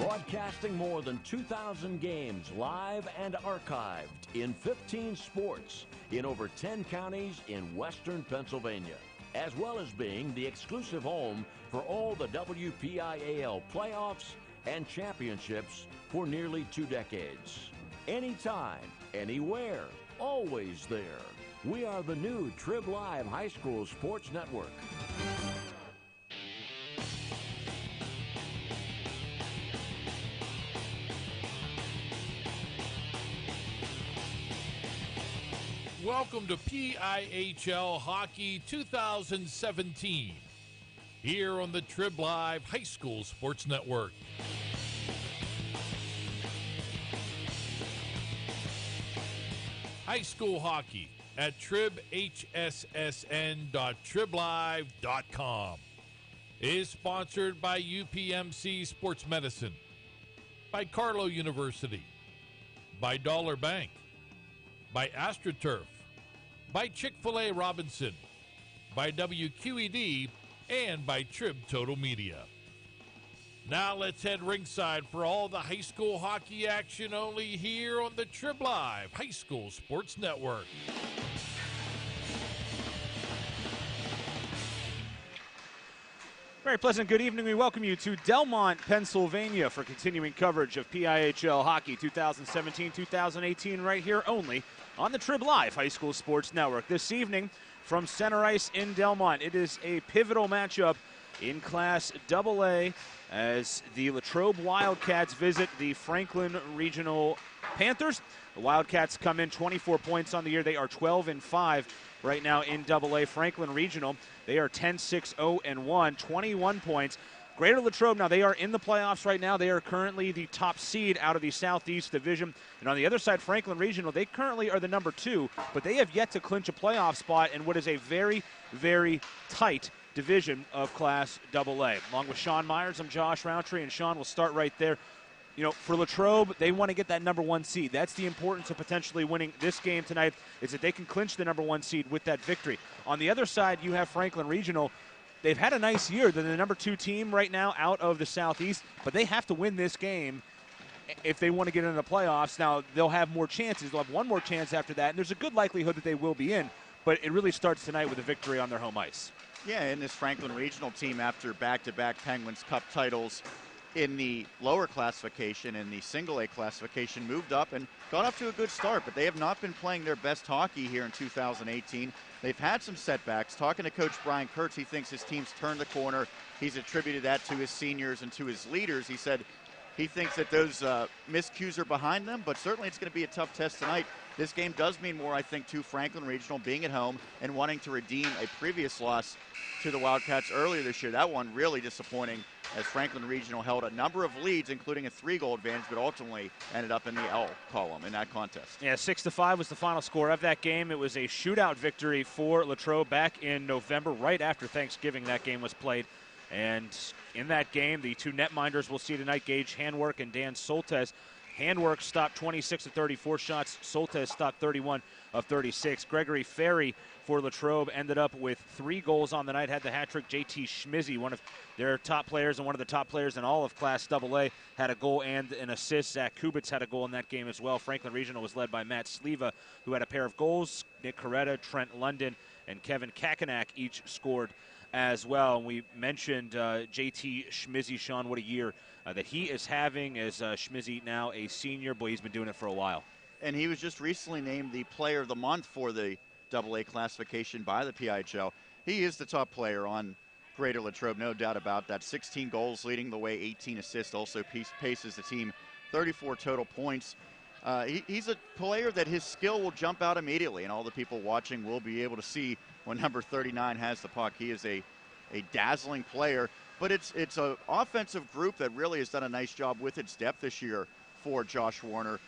Broadcasting more than 2,000 games live and archived in 15 sports in over 10 counties in western Pennsylvania, as well as being the exclusive home for all the WPIHL playoffs and championships for nearly 2 decades. Anytime, anywhere, always there. We are the new Trib Live High School Sports Network. Welcome to PIHL Hockey 2017, here on the Trib Live High School Sports Network. High school hockey at tribhssn.triblive.com is sponsored by UPMC Sports Medicine, by Carlow University, by Dollar Bank, by AstroTurf, by Chick-fil-A Robinson, by WQED, and by Trib Total Media. Now let's head ringside for all the high school hockey action only here on the Trib Live High School Sports Network. Very pleasant good evening. We welcome you to Delmont, Pennsylvania for continuing coverage of PIHL Hockey 2017-2018 right here only on the Trib Live High School Sports Network. This evening from Center Ice in Delmont, it is a pivotal matchup in Class AA as the Latrobe Wildcats visit the Franklin Regional Panthers. The Wildcats come in 24 points on the year. They are 12-5 right now in AA. Franklin Regional, they are 10-6-0-1, 21 points. Greater Latrobe, now they are in the playoffs right now. They are currently the top seed out of the Southeast Division. And on the other side, Franklin Regional, they currently are the number 2, but they have yet to clinch a playoff spot in what is a very, very tight division of Class AA. Along with Sean Meyers, I'm Josh Rowntree, and Sean will start right there. You know, for Latrobe, they want to get that number 1 seed. That's the importance of potentially winning this game tonight, is that they can clinch the number 1 seed with that victory. On the other side, you have Franklin Regional. They've had a nice year. They're the number 2 team right now out of the Southeast, but they have to win this game if they want to get into the playoffs. Now, they'll have more chances. They'll have one more chance after that, and there's a good likelihood that they will be in, but it really starts tonight with a victory on their home ice. Yeah, and this Franklin Regional team, after back-to-back Penguins Cup titles in the lower classification and the single-A classification, moved up and got off to a good start, but they have not been playing their best hockey here in 2018. They've had some setbacks. Talking to Coach Brian Kurtz, he thinks his team's turned the corner. He's attributed that to his seniors and to his leaders. He said he thinks that those miscues are behind them, but certainly it's going to be a tough test tonight. This game does mean more, I think, to Franklin Regional being at home and wanting to redeem a previous loss to the Wildcats earlier this year. That one really disappointing, as Franklin Regional held a number of leads, including a 3-goal advantage, but ultimately ended up in the L column in that contest. Yeah, 6-5 was the final score of that game. It was a shootout victory for Latrobe back in November, right after Thanksgiving that game was played. And in that game, the 2 netminders we'll see tonight, Gage Handwork and Dan Soltes. Handwork stopped 26 of 34 shots. Soltes stopped 31 of 36. Gregory Ferry for Latrobe ended up with 3 goals on the night, had the hat trick. JT Schmizzy, one of their top players and one of the top players in all of Class AA, had a goal and an assist. Zach Kubitz had a goal in that game as well. Franklin Regional was led by Matt Sleva, who had a pair of goals. Nick Coretta, Trent London, and Kevin Kakenak each scored as well. And we mentioned JT Schmizzy, Sean, what a year that he is having as Schmizzy, now a senior. Boy, he's been doing it for a while. And he was just recently named the Player of the Month for the AA classification by the PIHL. He is the top player on Greater Latrobe, no doubt about that. 16 goals leading the way, 18 assists, also paces the team 34 total points. He's a player that his skill will jump out immediately, and all the people watching will be able to see when number 39 has the puck. He is a dazzling player, but it's an offensive group that really has done a nice job with its depth this year for Josh Warner.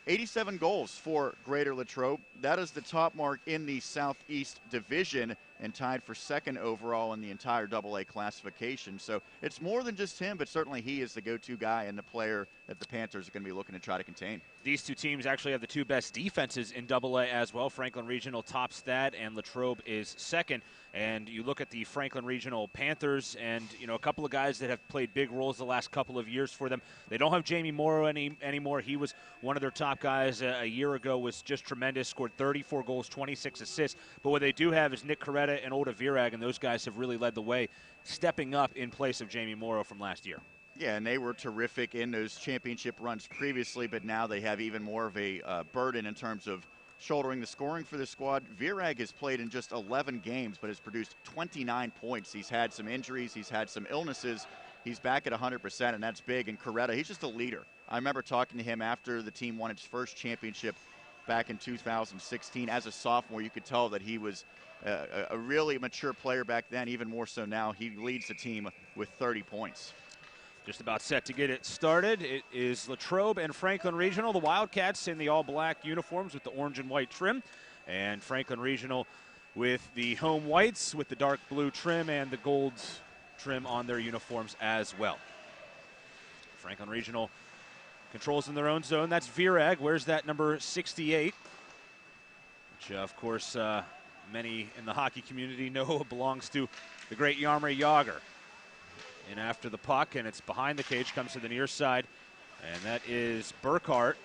87 goals for Greater Latrobe. That is the top mark in the Southeast Division, and tied for second overall in the entire AA classification. So it's more than just him, but certainly he is the go-to guy and the player that the Panthers are going to be looking to try to contain. These two teams actually have the two best defenses in AA as well. Franklin Regional tops that, and Latrobe is second. And you look at the Franklin Regional Panthers, and a couple of guys that have played big roles the last couple of years for them. They don't have Jamie Morrow anymore. He was one of their top guys a year ago, was just tremendous, scored 34 goals, 26 assists. But what they do have is Nick Coretta and Oda Virag, and those guys have really led the way, stepping up in place of Jamie Morrow from last year. Yeah, and they were terrific in those championship runs previously, but now they have even more of a burden in terms of shouldering the scoring for the squad. Virag has played in just 11 games, but has produced 29 points. He's had some injuries. He's had some illnesses. He's back at 100%, and that's big. And Coretta, he's just a leader. I remember talking to him after the team won its first championship back in 2016. As a sophomore, you could tell that he was a really mature player back then, even more so now. He leads the team with 30 points. Just about set to get it started. It is Latrobe and Franklin Regional. The Wildcats in the all-black uniforms with the orange and white trim. And Franklin Regional with the home whites with the dark blue trim and the gold trim on their uniforms as well. Franklin Regional controls in their own zone. That's Virag. Where's that number 68? Which, of course, many in the hockey community know belongs to the great Jaromir Jagr. In after the puck, and it's behind the cage, comes to the near side, and that is Burkhart.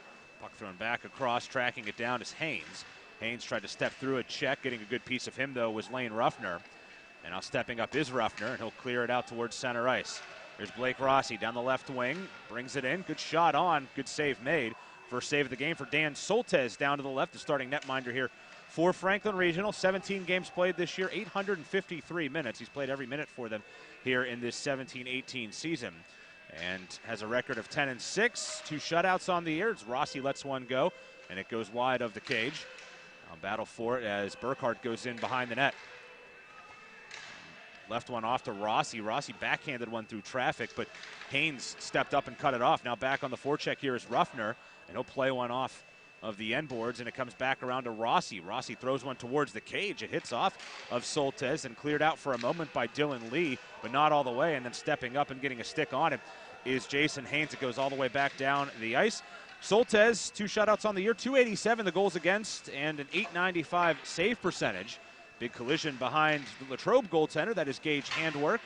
Puck thrown back across, tracking it down is Haynes. Haynes tried to step through a check. Getting a good piece of him, though, was Lane Ruffner. And now stepping up is Ruffner, and he'll clear it out towards center ice. There's Blake Rossi down the left wing, brings it in. Good shot on, good save made. First save of the game for Dan Soltesz down to the left, the starting netminder here for Franklin Regional. 17 games played this year, 853 minutes. He's played every minute for them here in this 17-18 season, and has a record of 10-6, 2 shutouts on the year. Rossi lets one go, and it goes wide of the cage. I'll battle for it as Burkhart goes in behind the net. Left one off to Rossi. Rossi backhanded one through traffic, but Haynes stepped up and cut it off. Now back on the forecheck here is Ruffner, and he'll play one off of the end boards, and it comes back around to Rossi. Rossi throws one towards the cage. It hits off of Soltesz and cleared out for a moment by Dylan Lee, but not all the way, and then stepping up and getting a stick on him is Jason Haynes. It goes all the way back down the ice. Soltesz, 2 shutouts on the year, 287 the goals against, and an .895 save percentage. Big collision behind the Latrobe goaltender. That is Gage Handwork.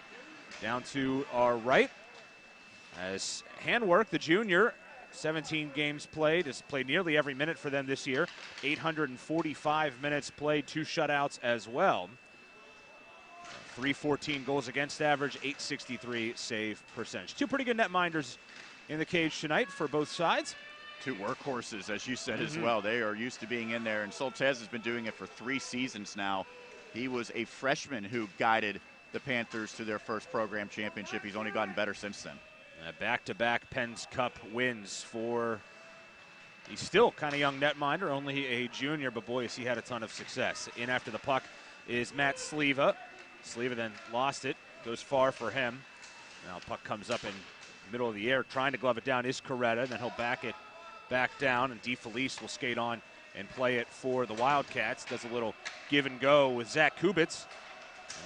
Down to our right as Handwork, the junior, 17 games played, has played nearly every minute for them this year. 845 minutes played, 2 shutouts as well. 314 goals against average, 863 save percentage. 2 pretty good netminders in the cage tonight for both sides. 2 workhorses, as you said, as well. They are used to being in there, and Soltesz has been doing it for 3 seasons now. He was a freshman who guided the Panthers to their first program championship. He's only gotten better since then. Back-to-back Penn's Cup wins for, he's still kind of young netminder, only a junior, but boy, has he had a ton of success. In after the puck is Matt Sleva. Sleva then lost it, goes far for him. Now puck comes up in the middle of the air, trying to glove it down is Coretta, then he'll back it back down, and DeFelice will skate on and play it for the Wildcats. Does a little give and go with Zach Kubitz.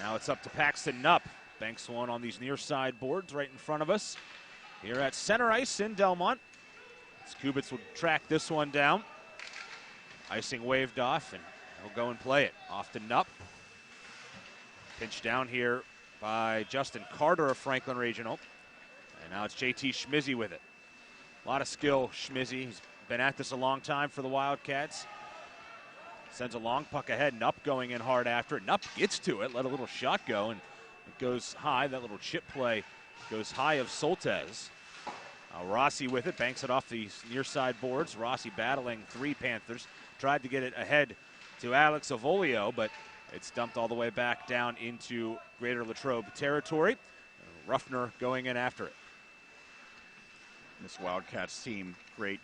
Now it's up to Paxton Knupp. Banks one on these near side boards right in front of us here at center ice in Delmont. Kubitz will track this one down. Icing waved off, and he'll go and play it. Off to Knupp. Pinch down here by Justin Carter of Franklin Regional. And now it's JT Schmizzy with it. A lot of skill, Schmizzy. He's been at this a long time for the Wildcats. Sends a long puck ahead. Knupp going in hard after it. Knupp gets to it, let a little shot go, and it goes high. That little chip play goes high of Soltesz. Rossi with it, banks it off the near side boards. Rossi battling 3 Panthers. Tried to get it ahead to Alex Avolio, but it's dumped all the way back down into Greater Latrobe territory. Ruffner going in after it. This Wildcats team, great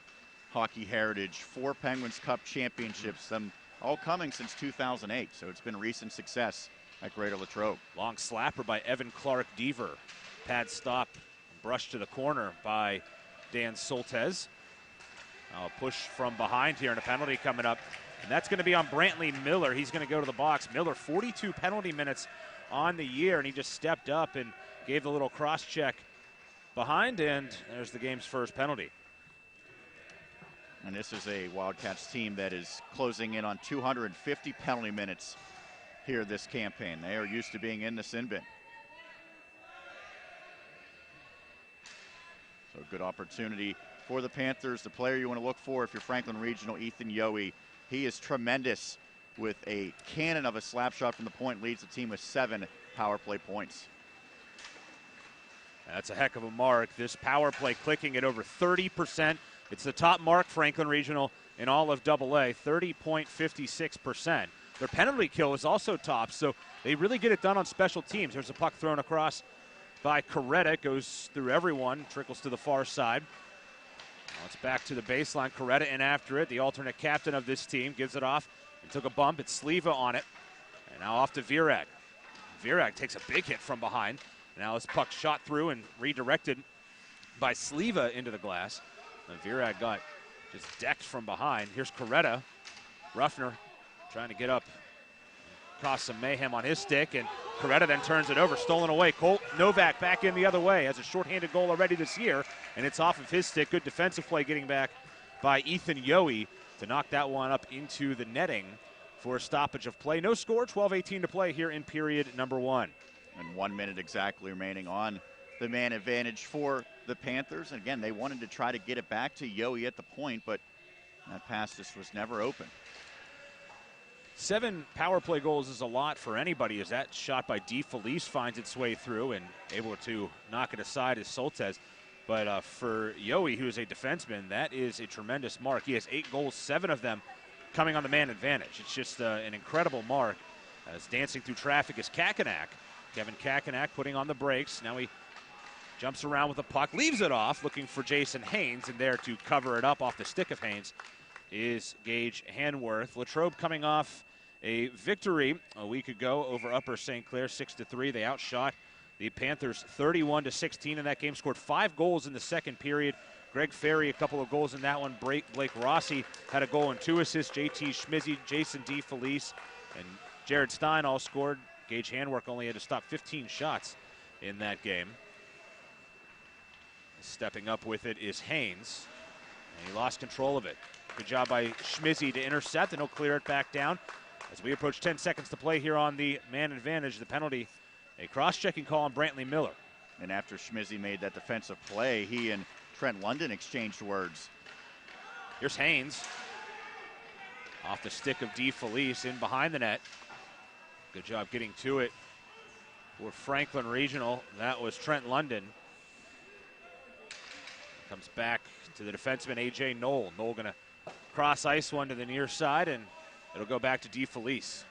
hockey heritage. 4 Penguins Cup championships, them all coming since 2008, so it's been recent success at Greater Latrobe. Long slapper by Evan Clark Deaver. Pad stop, brushed to the corner by Dan Soltesz. A push from behind here, and a penalty coming up And that's going to be on Brantley Miller. He's going to go to the box. Miller, 42 penalty minutes on the year, and he just stepped up and gave the little cross check behind, and there's the game's first penalty. And this is a Wildcats team that is closing in on 250 penalty minutes here this campaign. They are used to being in the sin bin. So good opportunity for the Panthers. The player you want to look for if you're Franklin Regional, Ethan Yohe. He is tremendous with a cannon of a slap shot from the point, leads the team with 7 power play points. That's a heck of a mark. This power play clicking at over 30%. It's the top mark, Franklin Regional, in all of AA, 30.56%. Their penalty kill is also top, so they really get it done on special teams. There's a puck thrown across by Coretta. It goes through everyone, trickles to the far side. Now it's back to the baseline. Coretta in after it. The alternate captain of this team gives it off and took a bump. It's Sliva on it. And now off to Virag. Virag takes a big hit from behind. Now this puck shot through and redirected by Sliva into the glass. And Virag got just decked from behind. Here's Coretta. Ruffner trying to get up, cause some mayhem on his stick, and Coretta then turns it over, stolen away. Colt Novak back in the other way, has a shorthanded goal already this year, and it's off of his stick. Good defensive play getting back by Ethan Yohe to knock that one up into the netting for a stoppage of play. No score, 12:18 to play here in period number 1. And 1 minute exactly remaining on the man advantage for the Panthers. And again, they wanted to try to get it back to Yohe at the point, but that pass just was never open. 7 power play goals is a lot for anybody, as that shot by DeFelice finds its way through and able to knock it aside as Soltez. But for Yohe, who is a defenseman, that is a tremendous mark. He has 8 goals, 7 of them coming on the man advantage. It's just an incredible mark. As dancing through traffic is Kakenak. Kevin Kakenak putting on the brakes. Now he jumps around with the puck, leaves it off, looking for Jason Haynes, and there to cover it up off the stick of Haynes is Gage Hanworth. Latrobe coming off a victory a week ago over Upper St. Clair, 6-3. They outshot the Panthers 31-16 in that game, scored 5 goals in the second period. Greg Ferry, a couple of goals in that one. Blake Rossi had a goal and 2 assists. JT Schmizzy, Jason DeFelice, and Jared Stein all scored. Gage Hanworth only had to stop 15 shots in that game. Stepping up with it is Haynes, and he lost control of it. Good job by Schmizzy to intercept, and he'll clear it back down. As we approach 10 seconds to play here on the man advantage, the penalty, a cross-checking call on Brantley Miller. And after Schmizzy made that defensive play, he and Trent London exchanged words. Here's Haynes. Off the stick of DeFelice in behind the net. Good job getting to it for Franklin Regional. That was Trent London. Comes back to the defenseman, A.J. Knoll. Knoll going to cross ice one to the near side, and it'll go back to DeFelice.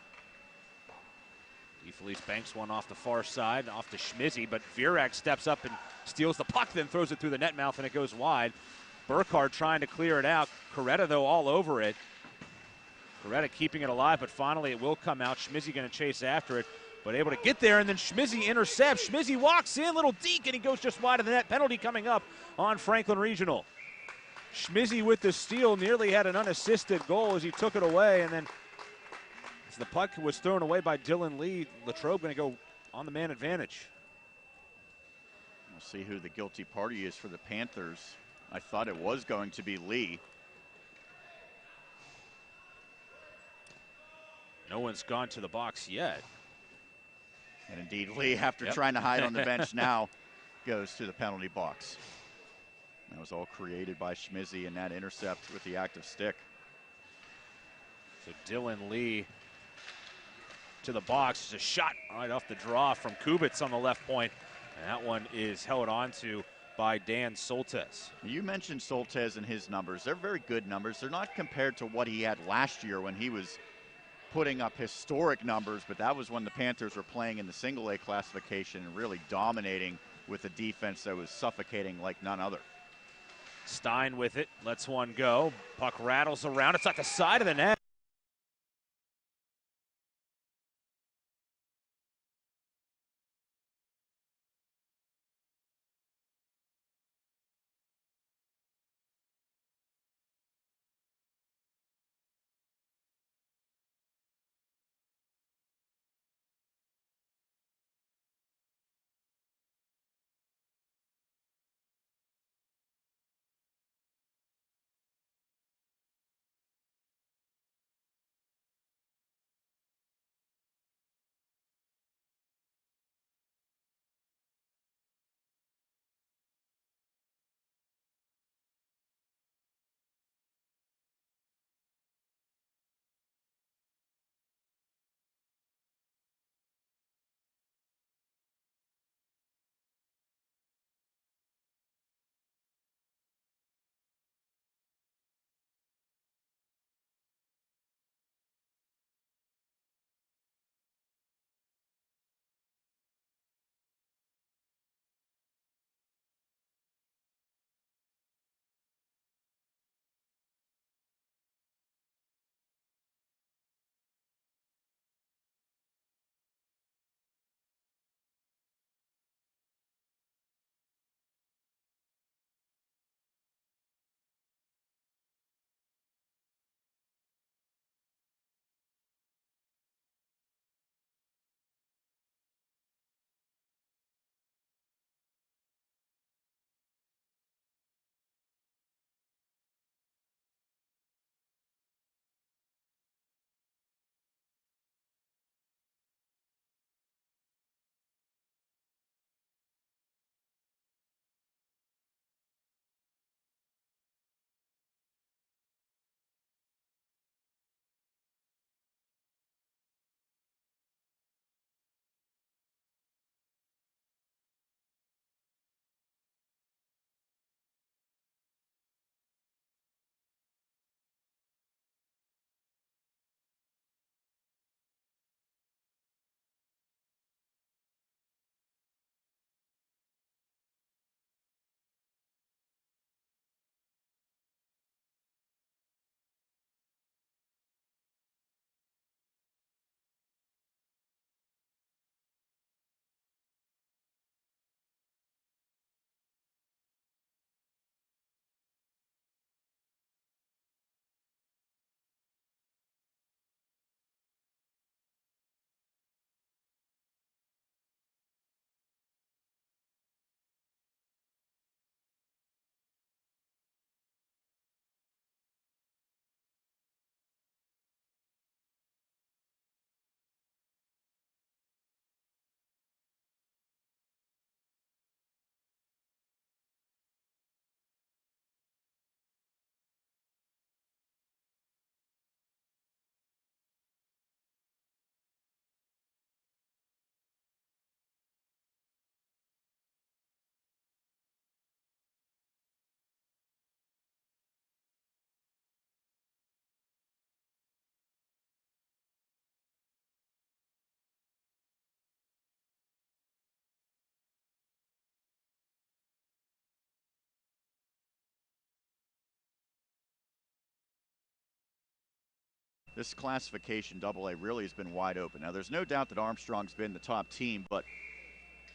DeFelice banks one off the far side, off to Schmizzy, but Virag steps up and steals the puck, then throws it through the net mouth, and it goes wide. Burkhardt trying to clear it out. Coretta, though, all over it. Coretta keeping it alive, but finally it will come out. Schmizzy going to chase after it, but able to get there, and then Schmizzy intercepts. Schmizzy walks in, little deke, and he goes just wide of the net. Penalty coming up on Franklin Regional. Schmizzy with the steal nearly had an unassisted goal as he took it away, and then as the puck was thrown away by Dylan Lee, Latrobe going to go on the man advantage. We'll see who the guilty party is for the Panthers. I thought it was going to be Lee. No one's gone to the box yet. And indeed, Lee, after trying to hide on the bench now, goes to the penalty box. That was all created by Schmizzy and that intercept with the active stick. So Dylan Lee to the box. There's a shot right off the draw from Kubitz on the left point. And that one is held on to by Dan Soltez. You mentioned Soltez and his numbers. They're very good numbers. They're not compared to what he had last year when he was putting up historic numbers, but that was when the Panthers were playing in the single A classification and really dominating with a defense that was suffocating like none other. Stein with it, lets one go. Puck rattles around. It's at the side of the net. this classification, AA, really has been wide open. Now, there's no doubt that Armstrong's been the top team, but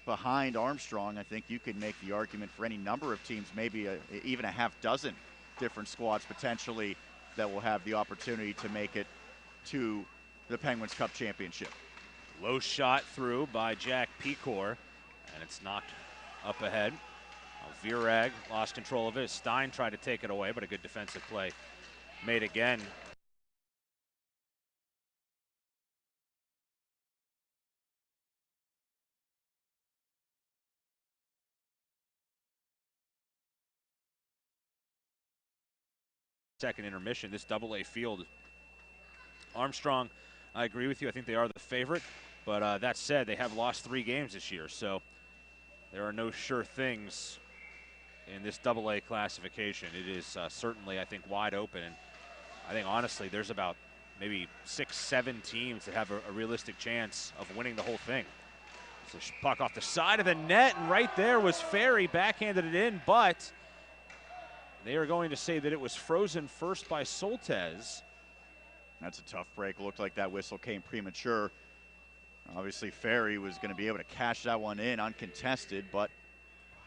behind Armstrong, I think you could make the argument for any number of teams, maybe even a half dozen different squads potentially that will have the opportunity to make it to the Penguins Cup Championship. Low shot through by Jack Pecor, and it's knocked up ahead. Virag lost control of it. Stein tried to take it away, but a good defensive play made again. Second intermission, this AA field. Armstrong, I agree with you. I think they are the favorite. But that said, they have lost 3 games this year, so there are no sure things in this AA classification. It is certainly, I think, wide open. And I think, honestly, there's about maybe 6, 7 teams that have a realistic chance of winning the whole thing. So puck off the side of the net, and right there was Ferry, backhanded it in, but they are going to say that it was frozen first by Soltesz. That's a tough break. Looked like that whistle came premature. Obviously, Ferry was going to be able to cash that one in uncontested, but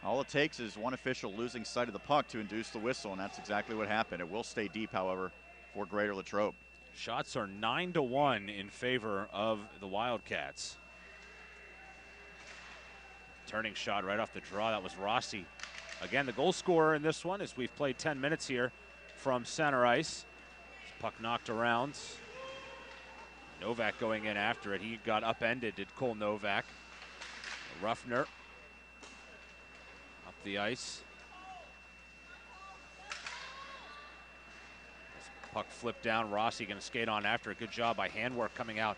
all it takes is one official losing sight of the puck to induce the whistle, and that's exactly what happened. It will stay deep, however, for Greater Latrobe. Shots are 9-1 in favor of the Wildcats. Turning shot right off the draw. That was Rossi. Again, the goal scorer in this one, as we've played 10 minutes here from center ice. Puck knocked around. Novak going in after it. He got upended, did Cole Novak. Ruffner up the ice. Puck flipped down. Rossi going to skate on after it. Good job by Handwork coming out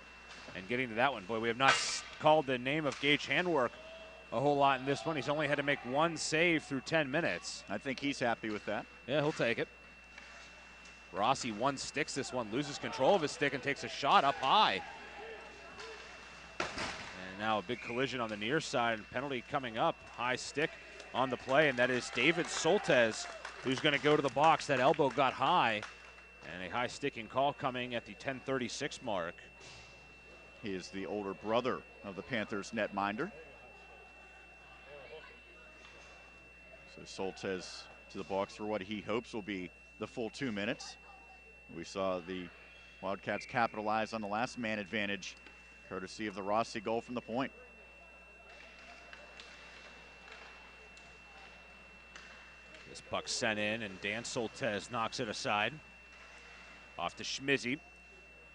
and getting to that one. Boy, we have not called the name of Gage Handwork a whole lot in this one. He's only had to make 1 save through 10 minutes. I think he's happy with that. Yeah, he'll take it. Rossi sticks this one, loses control of his stick and takes a shot up high. And now a big collision on the near side, penalty coming up. High stick on the play, and that is David Soltesz, who's going to go to the box. That elbow got high, and a high sticking call coming at the 10:36 mark. He is the older brother of the Panthers netminder. So Soltesz to the box for what he hopes will be the full 2 minutes. We saw the Wildcats capitalize on the last man advantage, courtesy of the Rossi goal from the point. This puck sent in, and Dan Soltesz knocks it aside. Off to Schmizzy.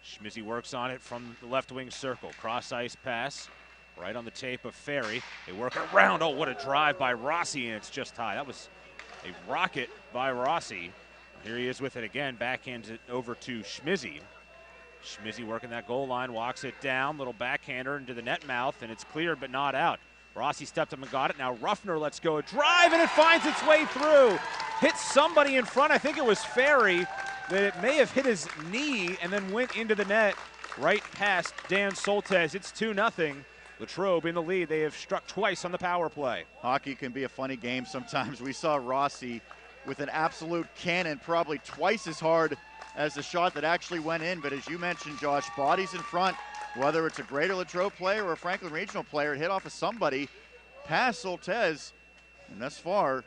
Schmizzy works on it from the left wing circle. Cross ice pass right on the tape of Ferry. They work around. Oh, what a drive by Rossi, and it's just high. That was a rocket by Rossi. Here he is with it again, backhands it over to Schmizzy. Schmizzy working that goal line, walks it down, little backhander into the net mouth, and it's cleared but not out. Rossi stepped up and got it. Now Ruffner lets go a drive, and it finds its way through. Hit somebody in front. I think it was Ferry, that it may have hit his knee and then went into the net right past Dan Soltesz. It's 2-0. Latrobe in the lead. They have struck twice on the power play. Hockey can be a funny game sometimes. We saw Rossi with an absolute cannon, probably twice as hard as the shot that actually went in. But as you mentioned, Josh, bodies in front, whether it's a Greater Latrobe player or a Franklin Regional player, it hit off of somebody past Soltesz. And thus far,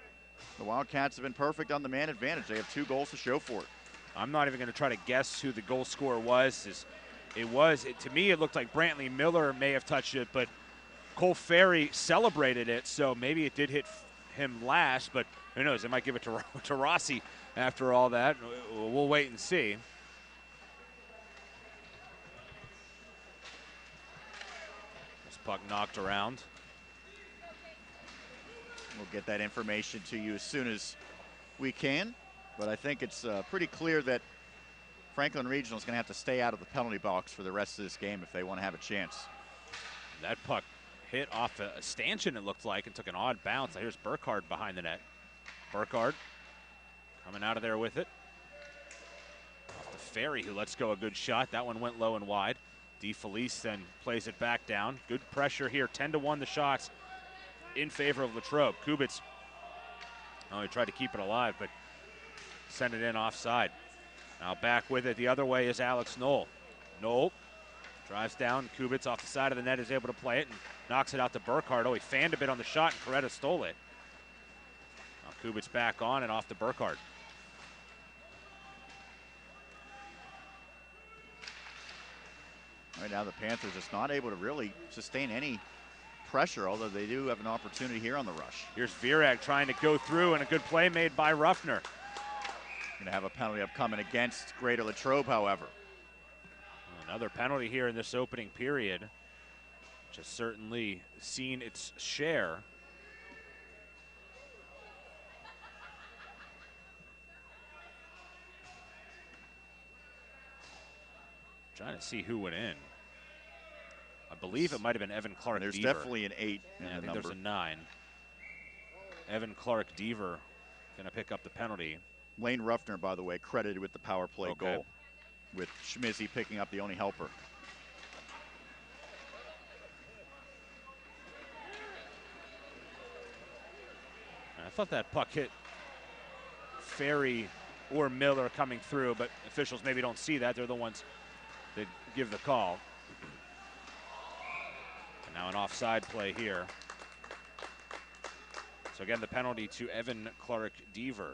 the Wildcats have been perfect on the man advantage. They have 2 goals to show for it. I'm not even going to try to guess who the goal scorer was. To me, it looked like Brantley Miller may have touched it, but Cole Ferry celebrated it, so maybe it did hit him last, but who knows? They might give it to Rossi after all that. We'll wait and see. This puck knocked around. We'll get that information to you as soon as we can, but I think it's pretty clear that Franklin Regional is going to have to stay out of the penalty box for the rest of this game if they want to have a chance. That puck hit off a stanchion, it looked like, and took an odd bounce. Here's Burkhardt behind the net. Burkhardt coming out of there with it. Off to Ferry, who lets go a good shot. That one went low and wide. DeFelice then plays it back down. Good pressure here. 10-1 the shots in favor of Latrobe. Kubitz, he tried to keep it alive, but sent it in offside. Now back with it the other way is Alex Knoll. Knoll drives down. Kubitz off the side of the net is able to play it and knocks it out to Burkhardt. Oh, he fanned a bit on the shot, and Coretta stole it. Now Kubitz back on and off to Burkhardt. Right now the Panthers just not able to really sustain any pressure, although they do have an opportunity here on the rush. Here's Virag trying to go through, and a good play made by Ruffner. Going to have a penalty upcoming against Greater Latrobe, however. Another penalty here in this opening period, which has certainly seen its share. Trying to see who went in. I believe it might have been Evan Clark. There's Deaver. definitely an 8 in I the think number. there's a 9. Evan Clark Deaver going to pick up the penalty. Lane Ruffner, by the way, credited with the power play goal, with Schmizzy picking up the only helper. I thought that puck hit Ferry or Miller coming through, but officials maybe don't see that. They're the ones that give the call. And now an offside play here. So again, the penalty to Evan Clark Deaver.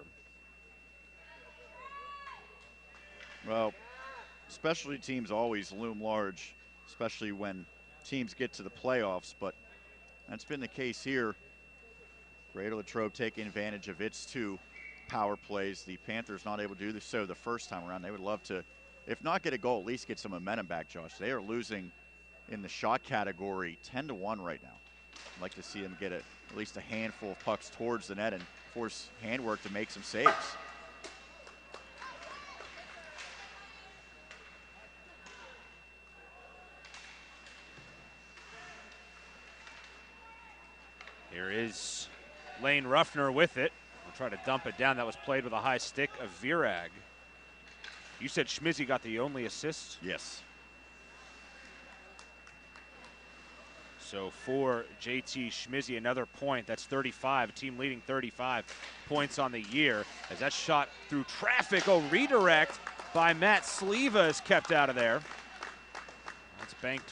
Well, specialty teams always loom large, especially when teams get to the playoffs, but that's been the case here. Greater Latrobe taking advantage of its 2 power plays. The Panthers not able to do so the first time around. They would love to, if not get a goal, at least get some momentum back, Josh. They are losing in the shot category 10-1 right now. I'd like to see them get at least a handful of pucks towards the net and force Handwork to make some saves. Here is Lane Ruffner with it. We'll try to dump it down. That was played with a high stick of Virag. You said Schmizzy got the only assist? Yes. So for JT Schmizzy, another point. That's 35, team leading 35 points on the year. As that shot through traffic, redirect by Matt Sleva is kept out of there. That's banked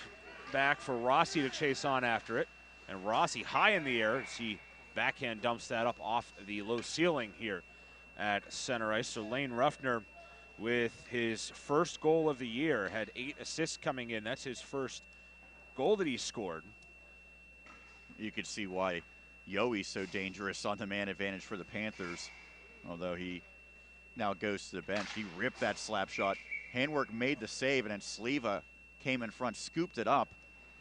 back for Rossi to chase on after it. And Rossi high in the air as he backhand dumps that up off the low ceiling here at center ice. So Lane Ruffner with his first goal of the year, had 8 assists coming in. That's his first goal that he scored. You could see why Yoe's so dangerous on the man advantage for the Panthers, although he now goes to the bench. He ripped that slap shot. Handwork made the save, and then Sleva came in front, scooped it up,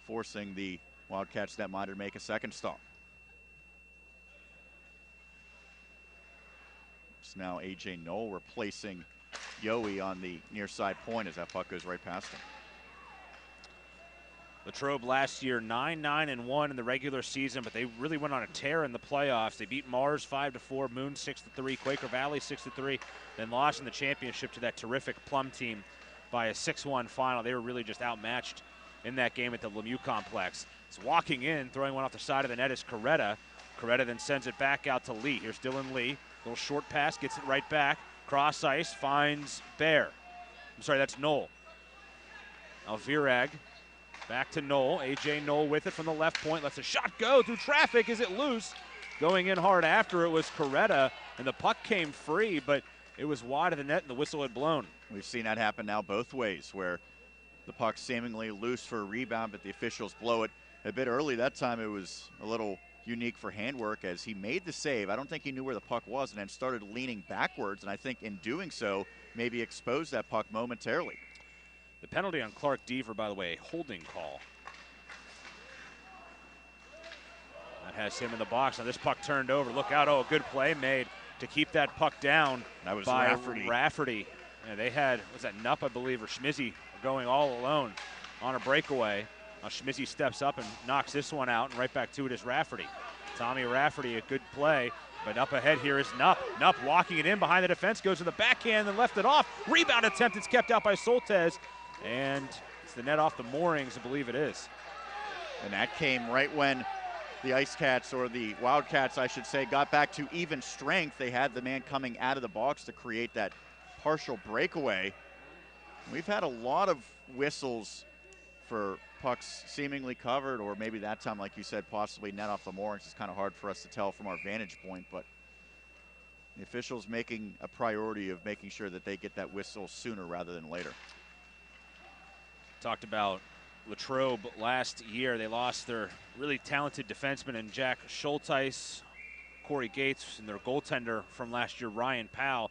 forcing the Wildcats netminder to make a second stop. It's now A.J. Knoll replacing Yoe on the near side point as that puck goes right past him. Latrobe last year 9-9-1 in the regular season, but they really went on a tear in the playoffs. They beat Mars 5-4, Moon 6-3, Quaker Valley 6-3, then lost in the championship to that terrific Plum team by a 6-1 final. They were really just outmatched in that game at the Lemieux complex. It's walking in, throwing one off the side of the net is Coretta. Coretta then sends it back out to Lee. Here's Dylan Lee. Little short pass, gets it right back. Cross ice, finds Bear. I'm sorry, that's Knoll. Now Virag back to Knoll. A.J. Knoll with it from the left point. Lets a shot go through traffic. Is it loose? Going in hard after it was Coretta, and the puck came free, but it was wide of the net and the whistle had blown. We've seen that happen now both ways, where the puck's seemingly loose for a rebound, but the officials blow it a bit early. That time it was a little unique for Handwork as he made the save. I don't think he knew where the puck was and then started leaning backwards, and I think in doing so maybe exposed that puck momentarily. The penalty on Clark Deaver, by the way, a holding call. That has him in the box. Now this puck turned over. Look out. Oh, a good play made to keep that puck down. That was by Rafferty. Rafferty. Yeah, they had, was that Nupp, I believe, or Schmizzy going all alone on a breakaway. Now Schmizzy steps up and knocks this one out, and right back to it is Rafferty. Tommy Rafferty, a good play, but up ahead here is Nupp. Nupp walking it in behind the defense, goes to the backhand and left it off. Rebound attempt, it's kept out by Soltez, and it's the net off the moorings, I believe it is. And that came right when the Ice Cats, or the Wildcats, I should say, got back to even strength. They had the man coming out of the box to create that partial breakaway. We've had a lot of whistles for pucks seemingly covered, or maybe that time, like you said, possibly net off the moorings. It's kind of hard for us to tell from our vantage point, but the officials making a priority of making sure that they get that whistle sooner rather than later. Talked about Latrobe last year. They lost their really talented defenseman in Jack Schulteis, Corey Gates, and their goaltender from last year, Ryan Powell.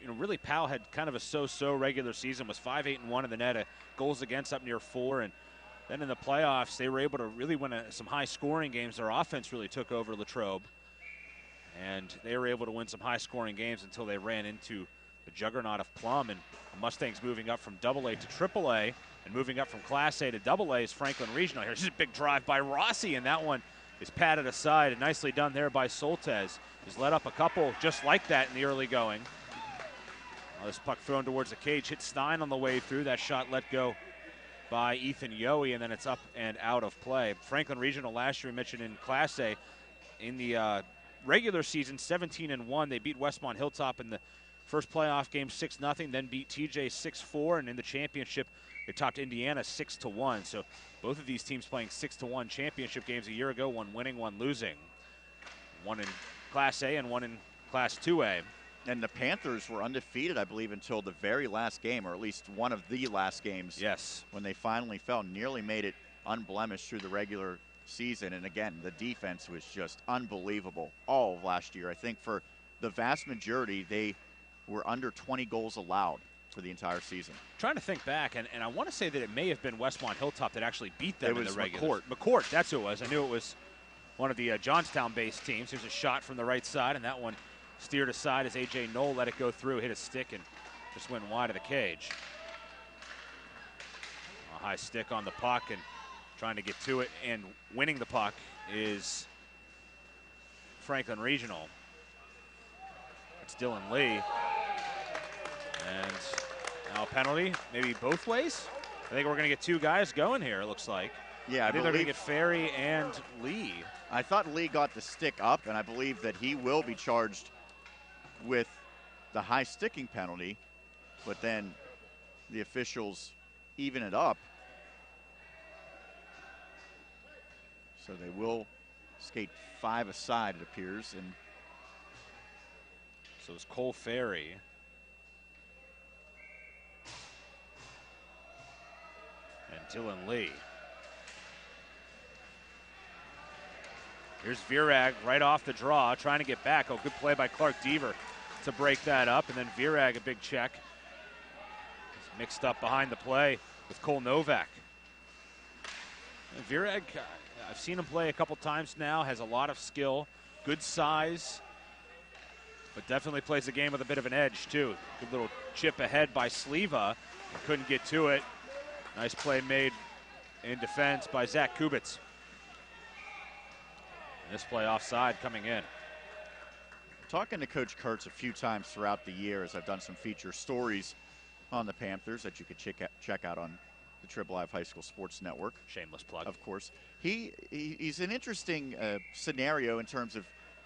Really Powell had kind of a so-so regular season, was 5-8-1 in the net, goals against up near 4, and then in the playoffs they were able to really win some high-scoring games. Their offense really took over Latrobe, and they were able to win some high-scoring games until they ran into the juggernaut of Plum, and the Mustangs moving up from AA to AAA, and moving up from Class A to AA is Franklin Regional. Here's a big drive by Rossi, and that one is patted aside, and nicely done there by Soltez. He's let up a couple just like that in the early going. This puck thrown towards the cage, hit Stein on the way through. That shot let go by Ethan Yohe, and then it's up and out of play. Franklin Regional last year, we mentioned in Class A, in the regular season, 17-1. They beat Westmont Hilltop in the first playoff game 6-0, then beat TJ 6-4, and in the championship, they topped Indiana 6-1. So both of these teams playing 6-1 championship games a year ago, one winning, one losing. One in Class A and one in Class 2A. And the Panthers were undefeated, I believe, until the very last game, or at least one of the last games. Yes. When they finally fell, nearly made it unblemished through the regular season. And again, the defense was just unbelievable all of last year. I think for the vast majority, they were under 20 goals allowed for the entire season. Trying to think back, and I want to say that it may have been Westmont Hilltop that actually beat them in the regular. McCourt. McCourt, that's who it was. I knew it was one of the Johnstown-based teams. Here's a shot from the right side, and that one steered aside as A.J. Knoll let it go through, hit a stick, and just went wide of the cage. A high stick on the puck and trying to get to it, and winning the puck is Franklin Regional. It's Dylan Lee. And now a penalty, maybe both ways. I think we're going to get two guys going here, it looks like. Yeah, I think they're going to get Ferry and Lee. I thought Lee got the stick up, and I believe that he will be charged with the high sticking penalty, but then the officials even it up. So they will skate 5 aside, it appears. And so it's Cole Ferry. And Dylan Lee. Here's Virag right off the draw, trying to get back. Oh, good play by Clark Deaver to break that up. And then Virag, a big check. He's mixed up behind the play with Cole Novak. And Virag, I've seen him play a couple times now, has a lot of skill, good size, but definitely plays the game with a bit of an edge, too. Good little chip ahead by Sleva. Couldn't get to it. Nice play made in defense by Zach Kubitz. This play offside coming in. Talking to Coach Kurtz a few times throughout the year as I've done some feature stories on the Panthers that you could check out on the Trib Live High School Sports Network. Shameless plug. Of course. He's an interesting scenario in terms of,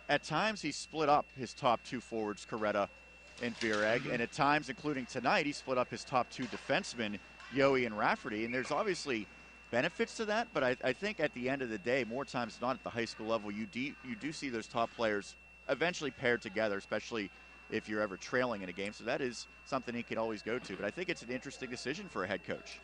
at times he split up his top two forwards, Coretta and Virag, and at times, including tonight, he split up his top two defensemen, Yohe and Rafferty, and there's obviously benefits to that, but I think at the end of the day, more times than not at the high school level, you do see those top players eventually paired together, especially if you're ever trailing in a game. So that is something he can always go to. But I think it's an interesting decision for a head coach.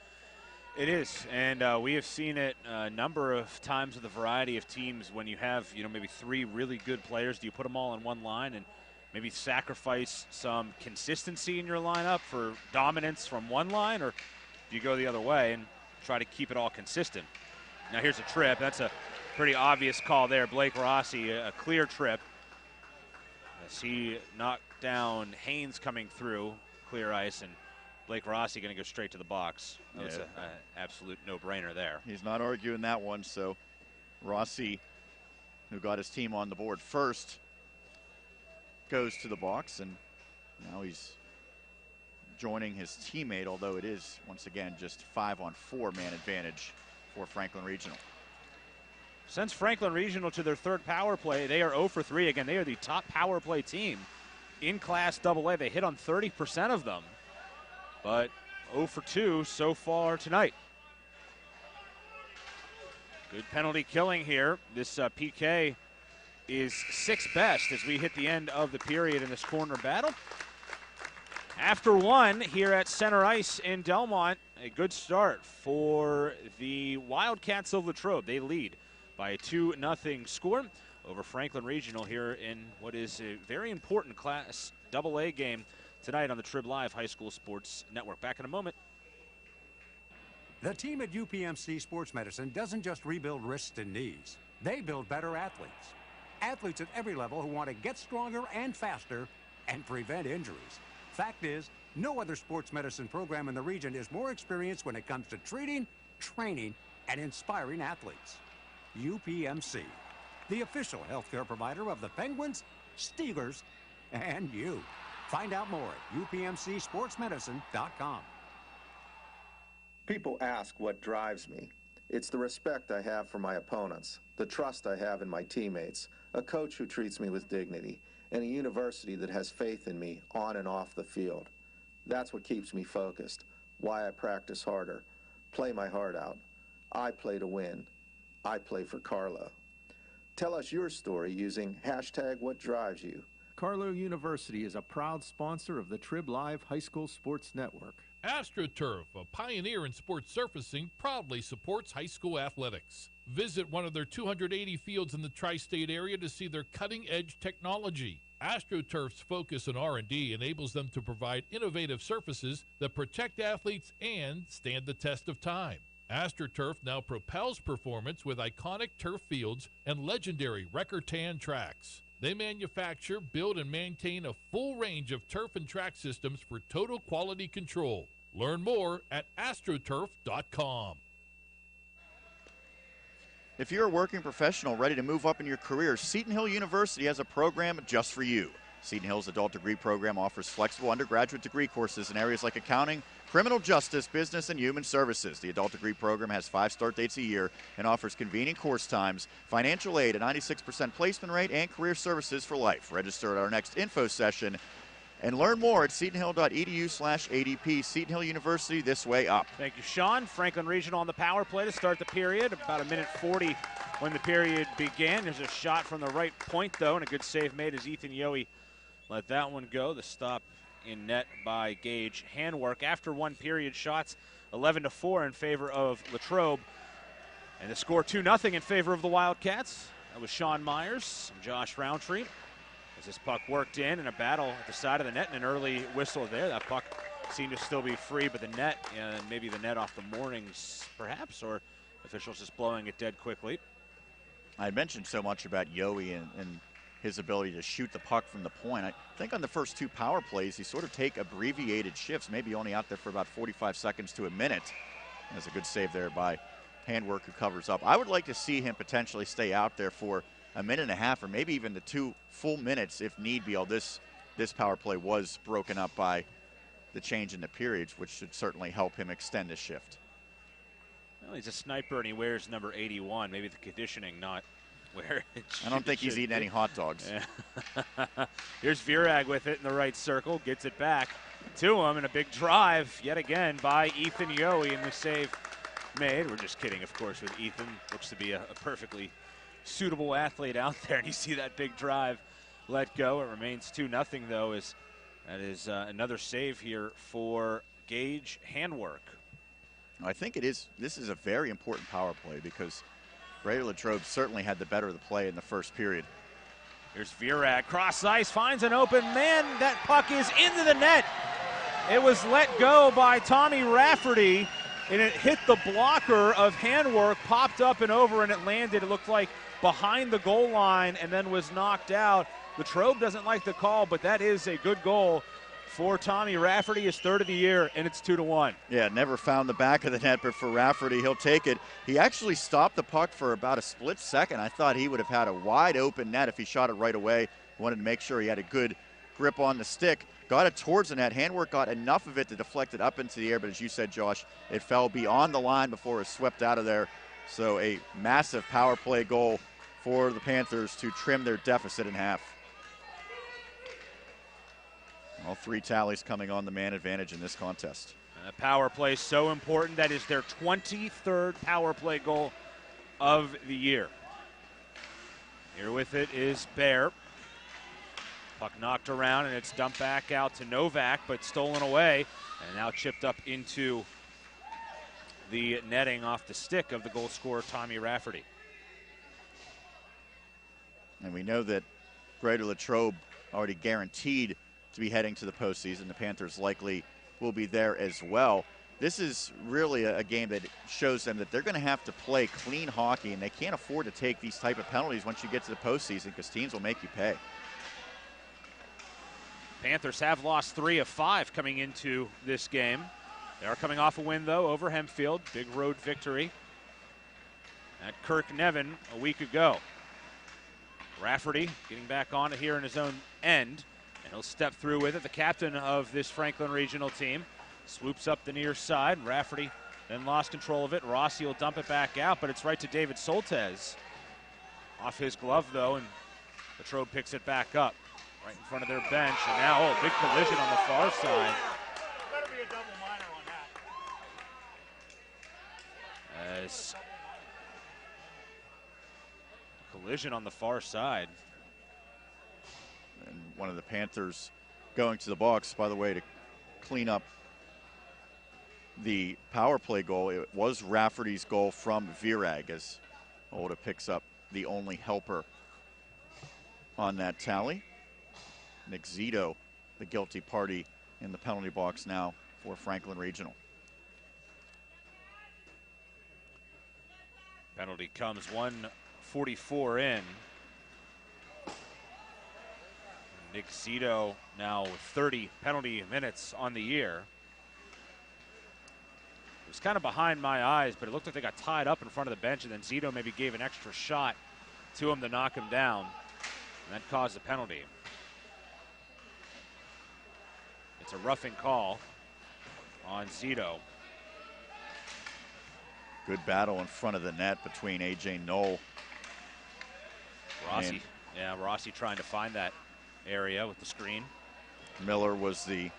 It is, and we have seen it a number of times with a variety of teams when you have, maybe 3 really good players. Do you put them all in one line and maybe sacrifice some consistency in your lineup for dominance from one line, or do you go the other way and try to keep it all consistent? Now here's a trip. That's a pretty obvious call there. Blake Rossi, a clear trip. As he knocked down Haynes coming through clear ice, and Blake Rossi going to go straight to the box. That was an absolute no-brainer there. He's not arguing that one, so Rossi, who got his team on the board first, goes to the box, and now he's joining his teammate, although it is, once again, just 5-on-4 man advantage for Franklin Regional. Since Franklin Regional to their third power play, they are 0 for 3. Again, they are the top power play team in Class AA. They hit on 30% of them, but 0 for 2 so far tonight. Good penalty killing here. This PK is 6th best as we hit the end of the period in this corner battle. After one here at center ice in Delmont, a good start for the Wildcats of Latrobe. They lead by a 2-0 score over Franklin Regional here in what is a very important Class AA game tonight on the Trib Live High School Sports Network. Back in a moment. The team at UPMC Sports Medicine doesn't just rebuild wrists and knees. They build better athletes. Athletes at every level who want to get stronger and faster and prevent injuries. Fact is, no other sports medicine program in the region is more experienced when it comes to treating, training, and inspiring athletes. UPMC, the official healthcare provider of the Penguins, Steelers, and you. Find out more at upmcsportsmedicine.com. People ask what drives me. It's the respect I have for my opponents, the trust I have in my teammates, a coach who treats me with dignity, and a university that has faith in me on and off the field. That's what keeps me focused, why I practice harder, play my heart out. I play to win. I play for Carlo. Tell us your story using #WhatDriveSYou. Carlo University is a proud sponsor of the Trib Live High School Sports Network. AstroTurf, a pioneer in sports surfacing, proudly supports high school athletics. Visit one of their 280 fields in the tri-state area to see their cutting-edge technology. AstroTurf's focus on R&D enables them to provide innovative surfaces that protect athletes and stand the test of time. AstroTurf now propels performance with iconic turf fields and legendary Recor-Tan tracks. They manufacture, build, and maintain a full range of turf and track systems for total quality control. Learn more at astroturf.com. If you're a working professional ready to move up in your career, Seton Hill University has a program just for you. Seton Hill's adult degree program offers flexible undergraduate degree courses in areas like accounting, criminal justice, business, and human services. The adult degree program has 5 start dates a year and offers convenient course times, financial aid, a 96% placement rate, and career services for life. Register at our next info session and learn more at setonhill.edu/ADP. Seton Hill University, this way up. Thank you, Sean. Franklin Regional on the power play to start the period. About a minute 40 when the period began. There's a shot from the right point, though, and a good save made as Ethan Yohe let that one go. The stop in net by Gage Handwork. After one period, shots 11-4 in favor of Latrobe. And the score 2-0 in favor of the Wildcats. That was Sean Meyers and Josh Rowntree. As this puck worked in a battle at the side of the net and an early whistle there. That puck seemed to still be free, but the net, and maybe the net off the moorings perhaps, or officials just blowing it dead quickly. I mentioned so much about Yohe and his ability to shoot the puck from the point. I think on the first 2 power plays, he sort of take abbreviated shifts, maybe only out there for about 45 seconds to a minute. That's a good save there by Handwork, who covers up. I would like to see him potentially stay out there for a minute and a half or maybe even the 2 full minutes if need be. This power play was broken up by the change in the periods, which should certainly help him extend his shift. Well, he's a sniper and he wears number 81. Maybe the conditioning not where it should. I don't think he's eating any hot dogs. Yeah. Here's Virag with it in the right circle. Gets it back to him, and a big drive yet again by Ethan Yohe, and the save made. We're just kidding, of course, with Ethan. Looks to be a perfectly suitable athlete out there, and you see that big drive let go. It remains 2-0, though, as that is another save here for Gage Handwork. I think this is a very important power play because Greater Latrobe certainly had the better of the play in the first period. Here's Virag, cross ice, finds an open man. That puck is into the net. It was let go by Tommy Rafferty, and it hit the blocker of Handwork, popped up and over, and it landed, it looked like, behind the goal line and then was knocked out. Latrobe doesn't like the call, but that is a good goal for Tommy Rafferty, his 3rd of the year, and it's 2-1. Yeah, never found the back of the net, but for Rafferty, he'll take it. He actually stopped the puck for about a split second. I thought he would have had a wide open net if he shot it right away. Wanted to make sure he had a good grip on the stick. Got it towards the net. Handwork got enough of it to deflect it up into the air, but as you said, Josh, it fell beyond the line before it was swept out of there. So a massive power play goal for the Panthers to trim their deficit in half. All three tallies coming on the man advantage in this contest. And the power play is so important. That is their 23rd power play goal of the year. Here with it is Bear. Puck knocked around, and it's dumped back out to Novak, but stolen away, and now chipped up into the netting off the stick of the goal scorer, Tommy Rafferty. And we know that Greater Latrobe already guaranteed to be heading to the postseason. The Panthers likely will be there as well. This is really a game that shows them that they're going to have to play clean hockey, and they can't afford to take these type of penalties once you get to the postseason because teams will make you pay. Panthers have lost 3 of 5 coming into this game. They are coming off a win, though, over Hempfield. Big road victory at Kirk Nevin a week ago. Rafferty getting back on it here in his own end, and he'll step through with it. The captain of this Franklin Regional team swoops up the near side. Rafferty then lost control of it. Rossi will dump it back out, but it's right to David Soltez. Off his glove, though, and Latrobe picks it back up right in front of their bench. And now, big collision on the far side. Better be a double minor on that. As collision on the far side. And one of the Panthers going to the box, by the way, to clean up the power play goal. It was Rafferty's goal from Virag as Oda picks up the only helper on that tally. Nick Zito, the guilty party in the penalty box now for Franklin Regional. Penalty comes 1:44 in. Nick Zito now with 30 penalty minutes on the year. It was kind of behind my eyes, but it looked like they got tied up in front of the bench, and then Zito maybe gave an extra shot to him to knock him down, and that caused the penalty. It's a roughing call on Zito. Good battle in front of the net between A.J. Knoll. Rossi. Yeah, Rossi trying to find that area with the screen. Miller was the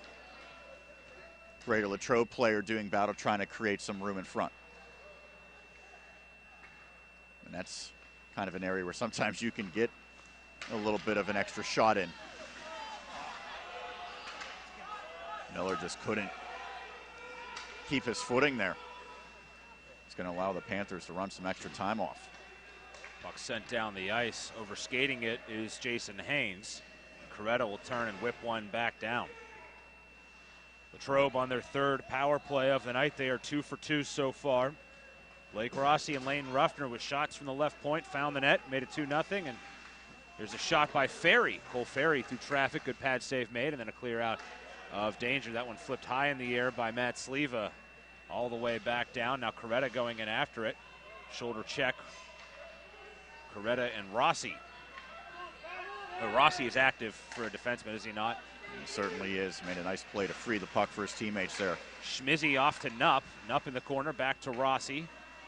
Greater Latrobe player doing battle, trying to create some room in front. And that's kind of an area where sometimes you can get a little bit of an extra shot in. Miller just couldn't keep his footing there. It's going to allow the Panthers to run some extra time off. Puck sent down the ice. Over skating it is Jason Haynes. Coretta will turn and whip one back down. Latrobe on their 3rd power play of the night. They are 2 for 2 so far. Blake Rossi and Lane Ruffner with shots from the left point found the net, made it 2-0, and there's a shot by Ferry. Cole Ferry through traffic, good pad save made, and then a clear out of danger. That one flipped high in the air by Matt Sleva all the way back down. Now Coretta going in after it. Shoulder check. Coretta and Rossi. Rossi is active for a defenseman, is he not? He certainly is. Made a nice play to free the puck for his teammates there. Schmizzy off to Nupp. Nupp in the corner, back to Rossi.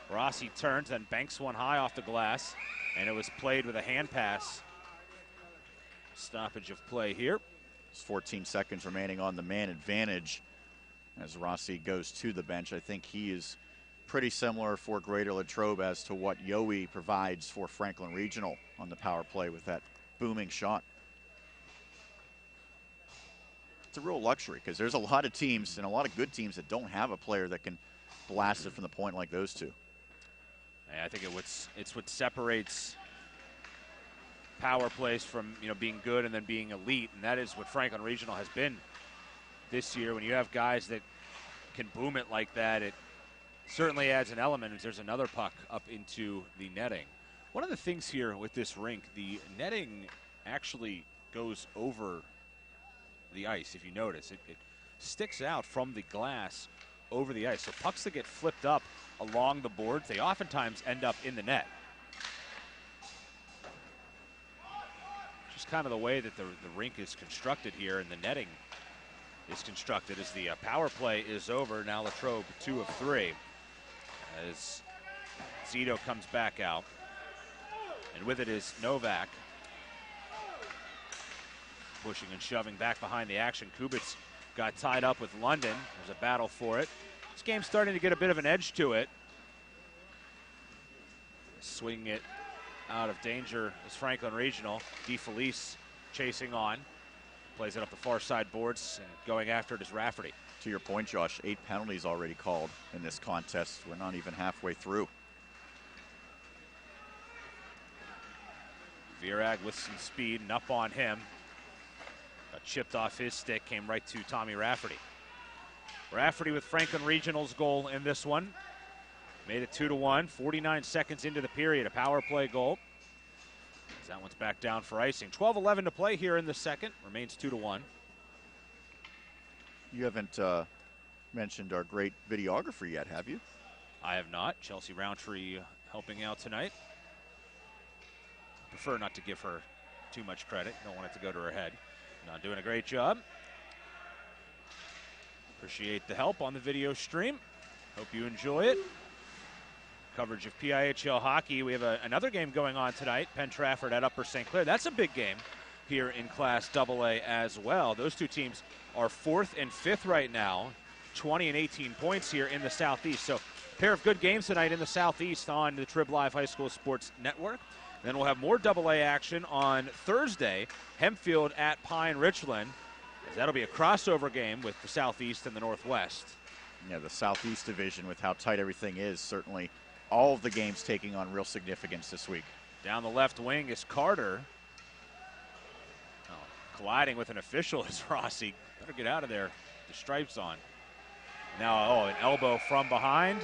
Rossi turns, then banks one high off the glass, and it was played with a hand pass. Stoppage of play here. There's 14 seconds remaining on the man advantage as Rossi goes to the bench. I think he is pretty similar for Greater Latrobe as to what Yowie provides for Franklin Regional on the power play with that booming shot. It's a real luxury because there's a lot of teams and a lot of good teams that don't have a player that can blast it from the point like those two. I think it's what separates power plays from being good and then being elite, and that is what Franklin Regional has been this year. When you have guys that can boom it like that, it certainly adds an element as there's another puck up into the netting. One of the things here with this rink, the netting actually goes over the ice. If you notice, it sticks out from the glass over the ice. So pucks that get flipped up along the boards, they oftentimes end up in the net. Just kind of the way that the rink is constructed here, and the netting is constructed as the power play is over. Now Latrobe 2 of 3 as Zito comes back out. And with it is Novak. pushing and shoving back behind the action. Kubitz got tied up with London. There's a battle for it. This game's starting to get a bit of an edge to it. Swinging it out of danger is Franklin Regional. DeFelice chasing on. Plays it up the far side boards, and going after it is Rafferty. To your point, Josh, 8 penalties already called in this contest. We're not even halfway through. Virag with some speed and up on him. Got chipped off his stick, came right to Tommy Rafferty. Rafferty with Franklin Regional's goal in this one. Made it 2-1, 49 seconds into the period, a power play goal. That one's back down for icing. 12-11 to play here in the second, remains 2-1. You haven't mentioned our great videographer yet, have you? I have not. Chelsea Rowntree helping out tonight. Prefer not to give her too much credit. Don't want it to go to her head. Not doing a great job. Appreciate the help on the video stream. Hope you enjoy it. Coverage of PIHL hockey. We have another game going on tonight. Penn Trafford at Upper St. Clair. That's a big game here in Class AA as well. Those two teams are 4th and 5th right now. 20 and 18 points here in the Southeast. So a pair of good games tonight in the Southeast on the Trib Live High School Sports Network. Then we'll have more AA action on Thursday. Hempfield at Pine Richland. That'll be a crossover game with the Southeast and the Northwest. Yeah, the Southeast Division, with how tight everything is, certainly all of the games taking on real significance this week. Down the left wing is Carter. Oh, colliding with an official is Rossi. Better get out of there. The stripes on. Now, an elbow from behind.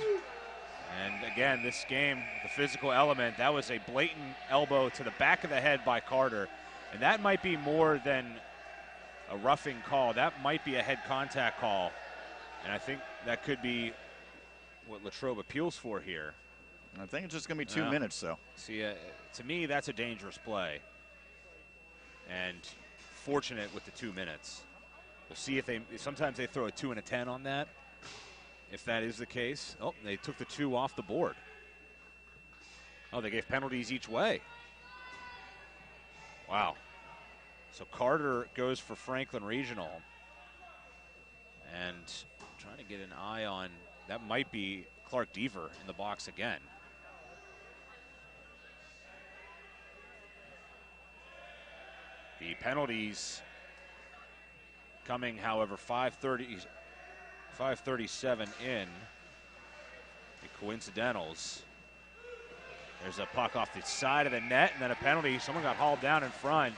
And again, this game, the physical element, that was a blatant elbow to the back of the head by Carter. And that might be more than a roughing call. That might be a head contact call. And I think that could be what Latrobe appeals for here. I think it's just going to be 2 minutes, though. See, to me, that's a dangerous play. And fortunate with the 2 minutes. We'll see if sometimes they throw a 2 and a 10 on that. If that is the case. Oh, they took the 2 off the board. Oh, they gave penalties each way. Wow. So Carter goes for Franklin Regional. And trying to get an eye on, that might be Clark Deaver in the box again. The penalties coming, however, 5:37 in. The coincidentals. There's a puck off the side of the net, and then a penalty. Someone got hauled down in front.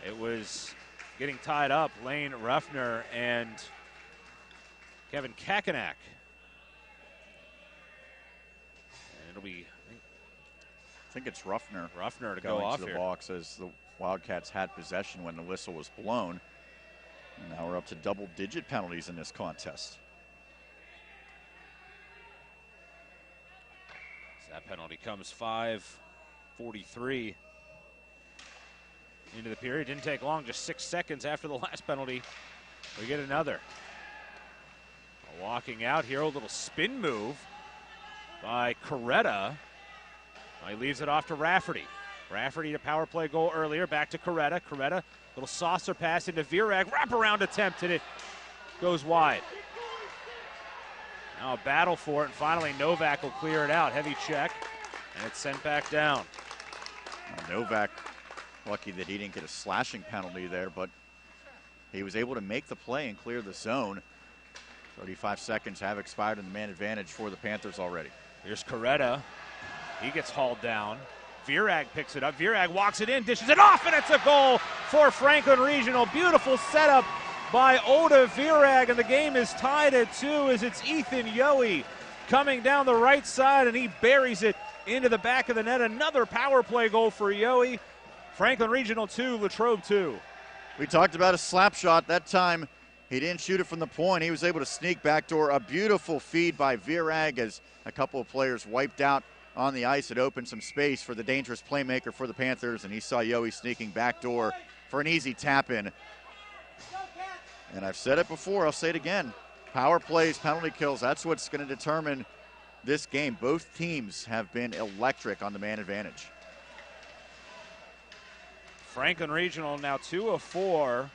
It was getting tied up. Lane Ruffner and Kevin Kakenak. And it'll be, I think it's Ruffner. Ruffner to go off to the here. box as the Wildcats had possession when the whistle was blown. And now we're up to double-digit penalties in this contest. So that penalty comes 5:43 into the period. Didn't take long, just 6 seconds after the last penalty. We get another. Walking out here, a little spin move by Coretta. He leaves it off to Rafferty. Rafferty, a power play goal earlier, back to Coretta. Coretta, little saucer pass into Virag, wraparound attempt, and it goes wide. Now a battle for it, and finally Novak will clear it out. Heavy check, and it's sent back down. Novak, lucky that he didn't get a slashing penalty there, but he was able to make the play and clear the zone. 35 seconds have expired in the man advantage for the Panthers already. Here's Coretta. He gets hauled down. Virag picks it up. Virag walks it in, dishes it off, and it's a goal for Franklin Regional. Beautiful setup by Oda Virag, and the game is tied at 2 as it's Ethan Yohe coming down the right side, and he buries it into the back of the net. Another power play goal for Yohe. Franklin Regional 2, Latrobe 2. We talked about a slap shot. That time he didn't shoot it from the point. He was able to sneak backdoor. A beautiful feed by Virag as a couple of players wiped out on the ice. It opened some space for the dangerous playmaker for the Panthers, and he saw Yohe sneaking backdoor for an easy tap-in. And I've said it before, I'll say it again. Power plays, penalty kills, that's what's going to determine this game. Both teams have been electric on the man advantage. Franklin Regional now 2 of 4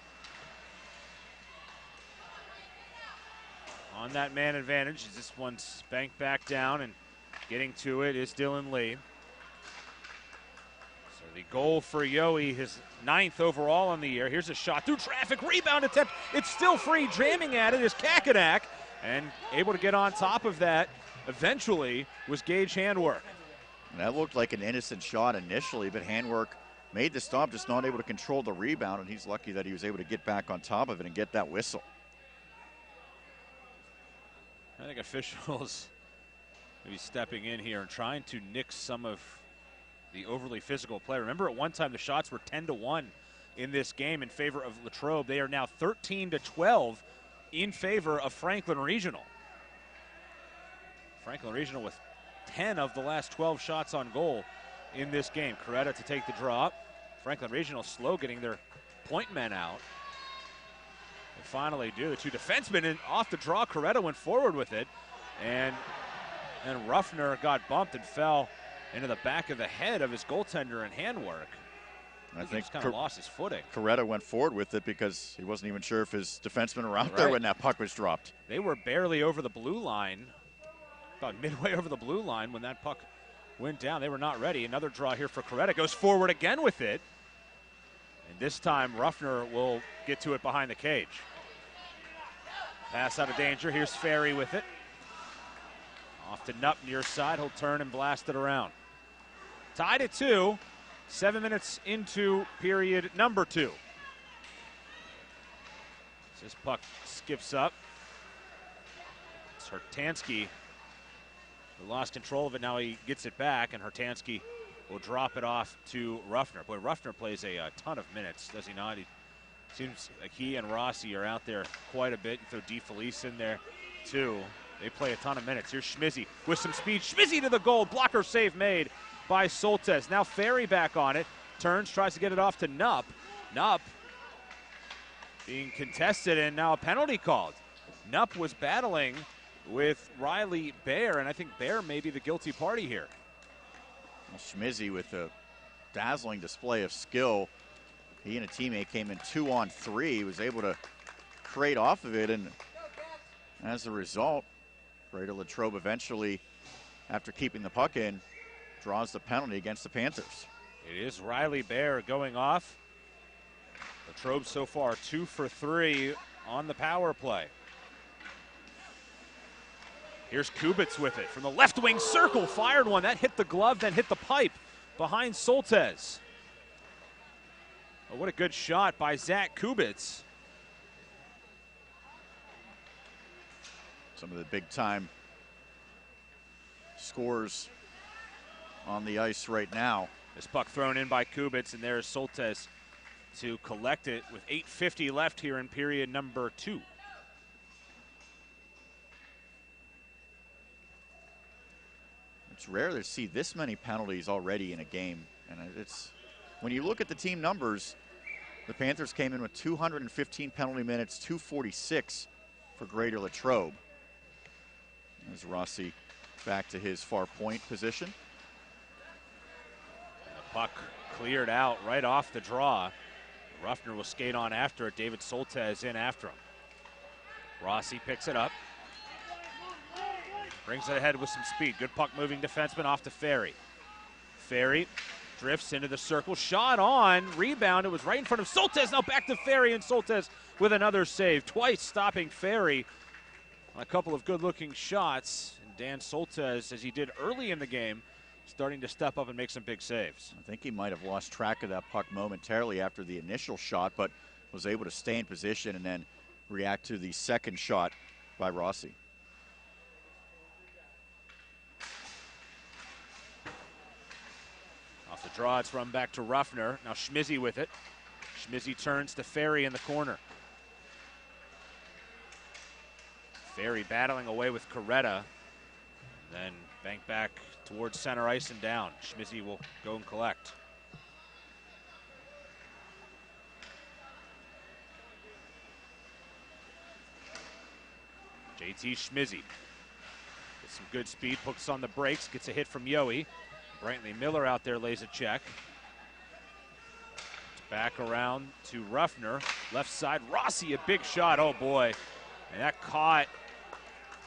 on that man advantage. This one's banked back down, and getting to it is Dylan Lee. So the goal for Yohe, his 9th overall on the year. Here's a shot through traffic, rebound attempt. It's still free. Jamming at it is Kakenak, and able to get on top of that eventually was Gage Handwork. And that looked like an innocent shot initially, but Handwork made the stop, just not able to control the rebound, and he's lucky that he was able to get back on top of it and get that whistle. I think officials maybe stepping in here and trying to nix some of the overly physical play. Remember, at one time the shots were 10-1 in this game in favor of Latrobe. They are now 13-12 in favor of Franklin Regional. Franklin Regional with 10 of the last 12 shots on goal in this game. Coretta to take the drop. Franklin Regional slow getting their point men out. They finally do. The two defensemen, and off the draw, Coretta went forward with it. And Ruffner got bumped and fell into the back of the head of his goaltender in Handwork. I think he kind of lost his footing. Coretta went forward with it because he wasn't even sure if his defensemen were out there when that puck was dropped. They were barely over the blue line, about midway over the blue line when that puck went down. They were not ready. Another draw here for Coretta. Goes forward again with it. And this time Ruffner will get to it behind the cage. Pass out of danger. Here's Ferry with it. Off to Nupp near side. He'll turn and blast it around. Tied at 2. 7 minutes into period number 2. This puck skips up. It's Hertansky who lost control of it. Now he gets it back, and Hertansky will drop it off to Ruffner. Boy, Ruffner plays a ton of minutes, does he not? He seems like he and Rossi are out there quite a bit. You throw DeFelice in there, too. They play a ton of minutes. Here's Schmizzy with some speed. Schmizzy to the goal. Blocker save made by Soltes. Now Ferry back on it. Turns, tries to get it off to Nupp. Nupp being contested, and now a penalty called. Nupp was battling with Riley Bear, and I think Bear may be the guilty party here. Well, Schmizzy with a dazzling display of skill. He and a teammate came in 2-on-3. He was able to create off of it, and as a result, Greater Latrobe eventually, after keeping the puck in, draws the penalty against the Panthers. It is Riley Bear going off. Latrobe so far 2 for 3 on the power play. Here's Kubitz with it from the left wing circle. Fired one. That hit the glove, then hit the pipe behind Soltes. Oh, what a good shot by Zach Kubitz. Some of the big-time scores on the ice right now. This puck thrown in by Kubitz, and there's Soltes to collect it with 8:50 left here in period number 2. It's rare to see this many penalties already in a game, and it's when you look at the team numbers, the Panthers came in with 215 penalty minutes, 246 for Greater Latrobe. As Rossi back to his far point position. The puck cleared out right off the draw. Ruffner will skate on after it. David Soltes in after him. Rossi picks it up. Brings it ahead with some speed. Good puck moving defenseman off to Ferry. Ferry drifts into the circle. Shot on. Rebound. It was right in front of Soltes. Now back to Ferry, and Soltes with another save. Twice stopping Ferry on a couple of good-looking shots. And Dan Soltes, as he did early in the game, starting to step up and make some big saves. I think he might have lost track of that puck momentarily after the initial shot, but was able to stay in position and then react to the second shot by Rossi. Off the draw, it's run back to Ruffner. Now Schmizzy with it. Schmizzy turns to Ferry in the corner. Ferry battling away with Coretta. Then bank back towards center ice and down. Schmizzy will go and collect. JT Schmizzy with some good speed, puts on the brakes, gets a hit from Yohe. Brantley Miller out there lays a check. Back around to Ruffner. Left side, Rossi, a big shot. Oh, boy. And that caught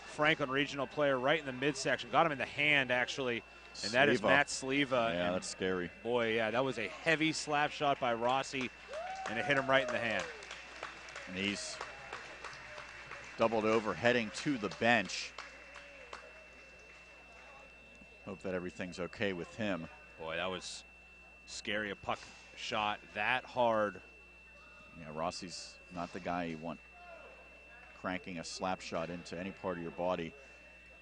Franklin Regional player right in the midsection. Got him in the hand, actually. And that is Matt Sleva. Yeah, and that's scary. Boy, yeah, that was a heavy slap shot by Rossi, and it hit him right in the hand. And he's doubled over, heading to the bench. Hope that everything's okay with him. Boy, that was scary. A puck shot that hard. Yeah, Rossi's not the guy you want cranking a slap shot into any part of your body.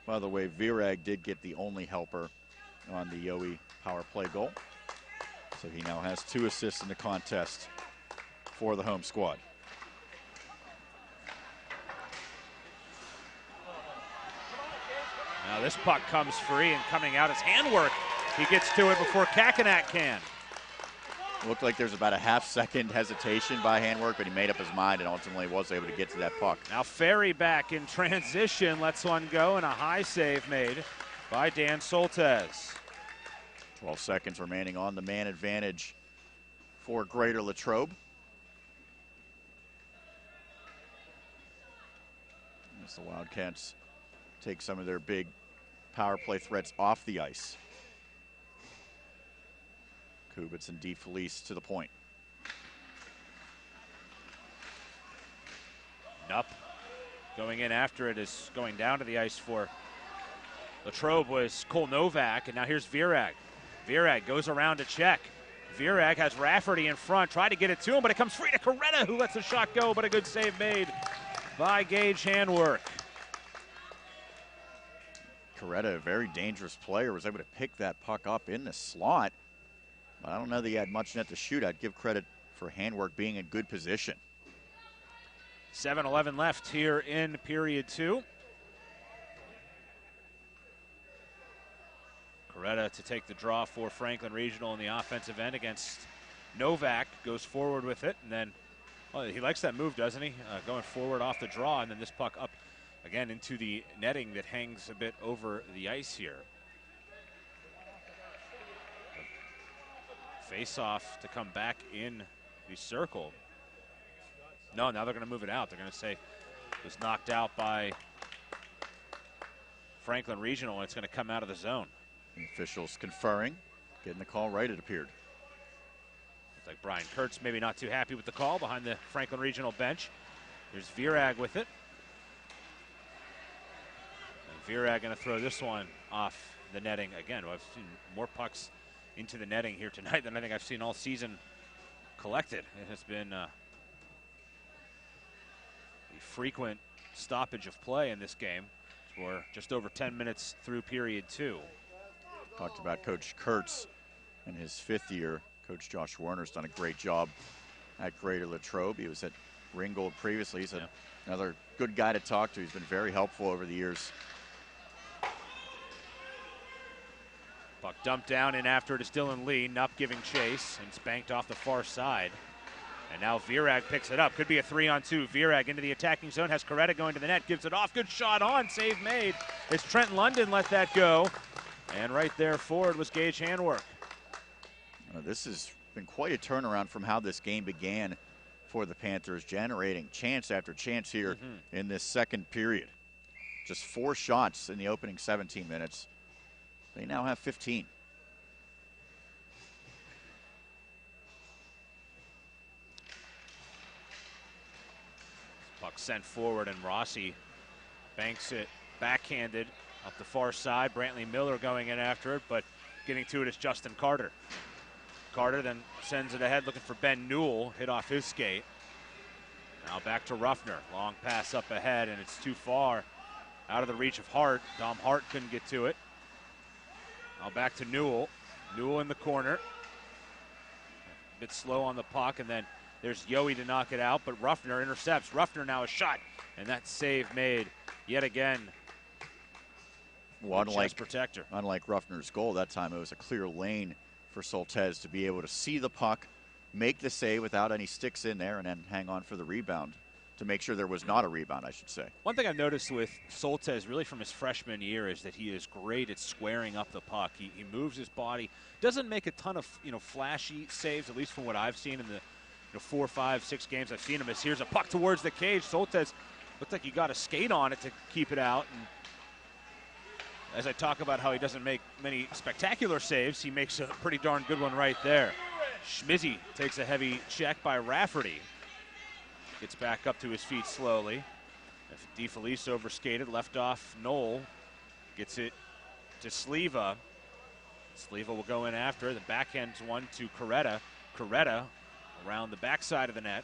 By the way, Virag did get the only helper on the Yowie power play goal. So he now has 2 assists in the contest for the home squad. Now this puck comes free, and coming out is handwork. He gets to it before Kakenak can. Looked like there's about a half-second hesitation by handwork, but he made up his mind and ultimately was able to get to that puck. Now Ferry back in transition, lets one go, and a high save made by Dan Soltesz. 12 seconds remaining on the man advantage for Greater Latrobe. As the Wildcats take some of their big power play threats off the ice. Kubitz and DeFelice to the point. Nupp going in after it is going down to the ice for Latrobe was Cole Novak, and now here's Virag. Virag goes around to check. Virag has Rafferty in front, tried to get it to him, but it comes free to Coretta, who lets the shot go, but a good save made by Gage Handwork. Coretta, a very dangerous player, was able to pick that puck up in the slot. I don't know that he had much net to shoot. I'd give credit for Handwork being in good position. 7:11 left here in period 2. Coretta to take the draw for Franklin Regional in the offensive end against Novak. Goes forward with it, and then he likes that move, doesn't he? Going forward off the draw, and then this puck up again into the netting that hangs a bit over the ice here. Face-off to come back in the circle. No, now they're going to move it out. They're going to say it was knocked out by Franklin Regional, and it's going to come out of the zone. The officials conferring, getting the call right, it appeared. Looks like Brian Kurtz maybe not too happy with the call behind the Franklin Regional bench. Here's Virag with it. And Virag going to throw this one off the netting again. I've seen more pucks into the netting here tonight than I think I've seen all season collected. It has been a frequent stoppage of play in this game. We're just over 10 minutes through period 2. Talked about Coach Kurtz in his 5th year. Coach Josh Werner's done a great job at Greater Latrobe. He was at Ringgold previously. He's another good guy to talk to. He's been very helpful over the years. Puck dumped down in after it is Dylan Lee. Nupp giving chase, and it's banked off the far side. And now Virag picks it up. Could be a 3-on-2. Virag into the attacking zone. Has Coretta going to the net. Gives it off. Good shot on. Save made. It's Trent London let that go. And right there forward was Gage Handwork. This has been quite a turnaround from how this game began for the Panthers, generating chance after chance here in this second period. Just 4 shots in the opening 17 minutes. They now have 15. Puck sent forward, and Rossi banks it backhanded up the far side. Brantley Miller going in after it, but getting to it is Justin Carter. Carter then sends it ahead looking for Ben Newell. Hit off his skate. Now back to Ruffner. Long pass up ahead, and it's too far. Out of the reach of Hart. Dom Hart couldn't get to it. Now back to Newell. Newell in the corner. A bit slow on the puck, and then there's Yowie to knock it out, but Ruffner intercepts. Ruffner now a shot, and that save made yet again. Well, Protector. Unlike Ruffner's goal, that time it was a clear lane for Soltesz to be able to see the puck, make the save without any sticks in there, and then hang on for the rebound. to make sure there was not a rebound, I should say. One thing I've noticed with Soltesz, really from his freshman year, is that he is great at squaring up the puck. He moves his body, doesn't make a ton of flashy saves, at least from what I've seen in the 4, 5, 6 games I've seen him. As here's a puck towards the cage. Soltesz looked like he got a skate on it to keep it out. And as I talk about how he doesn't make many spectacular saves, he makes a pretty darn good one right there. Schmizzy takes a heavy check by Rafferty. Gets back up to his feet slowly. DeFelice overskated, left off Knoll. Gets it to Sleva. Sleva will go in after. The backhands one to Coretta. Coretta around the backside of the net.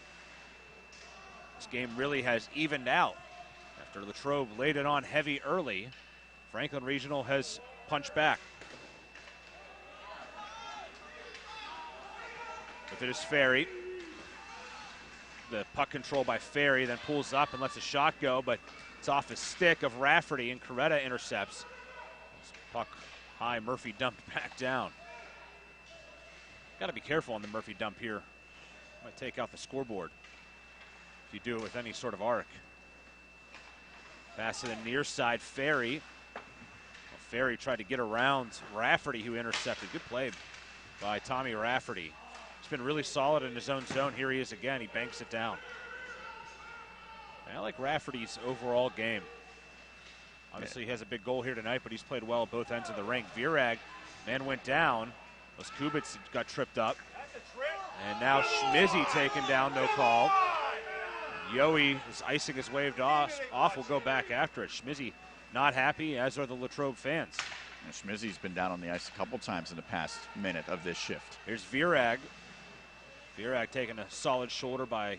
This game really has evened out. After Latrobe laid it on heavy early, Franklin Regional has punched back. With it is Ferry. The puck control by Ferry, then pulls up and lets a shot go, but it's off his stick of Rafferty, and Coretta intercepts. Puck high, Murphy dumped back down. Got to be careful on the Murphy dump here. Might take out the scoreboard if you do it with any sort of arc. Pass to the near side, Ferry. Well, Ferry tried to get around Rafferty, who intercepted. Good play by Tommy Rafferty. He's been really solid in his own zone. Here he is again. He banks it down. I like Rafferty's overall game. Obviously, he has a big goal here tonight, but he's played well at both ends of the rink. Virag, man went down. Those Kubitz got tripped up. And now Schmizzy taken down, no call. Yohe is icing his waved off. Will go back after it. Schmizzy not happy, as are the Latrobe fans. And Schmizzy's been down on the ice a couple times in the past minute of this shift. Here's Virag. Virag taking a solid shoulder by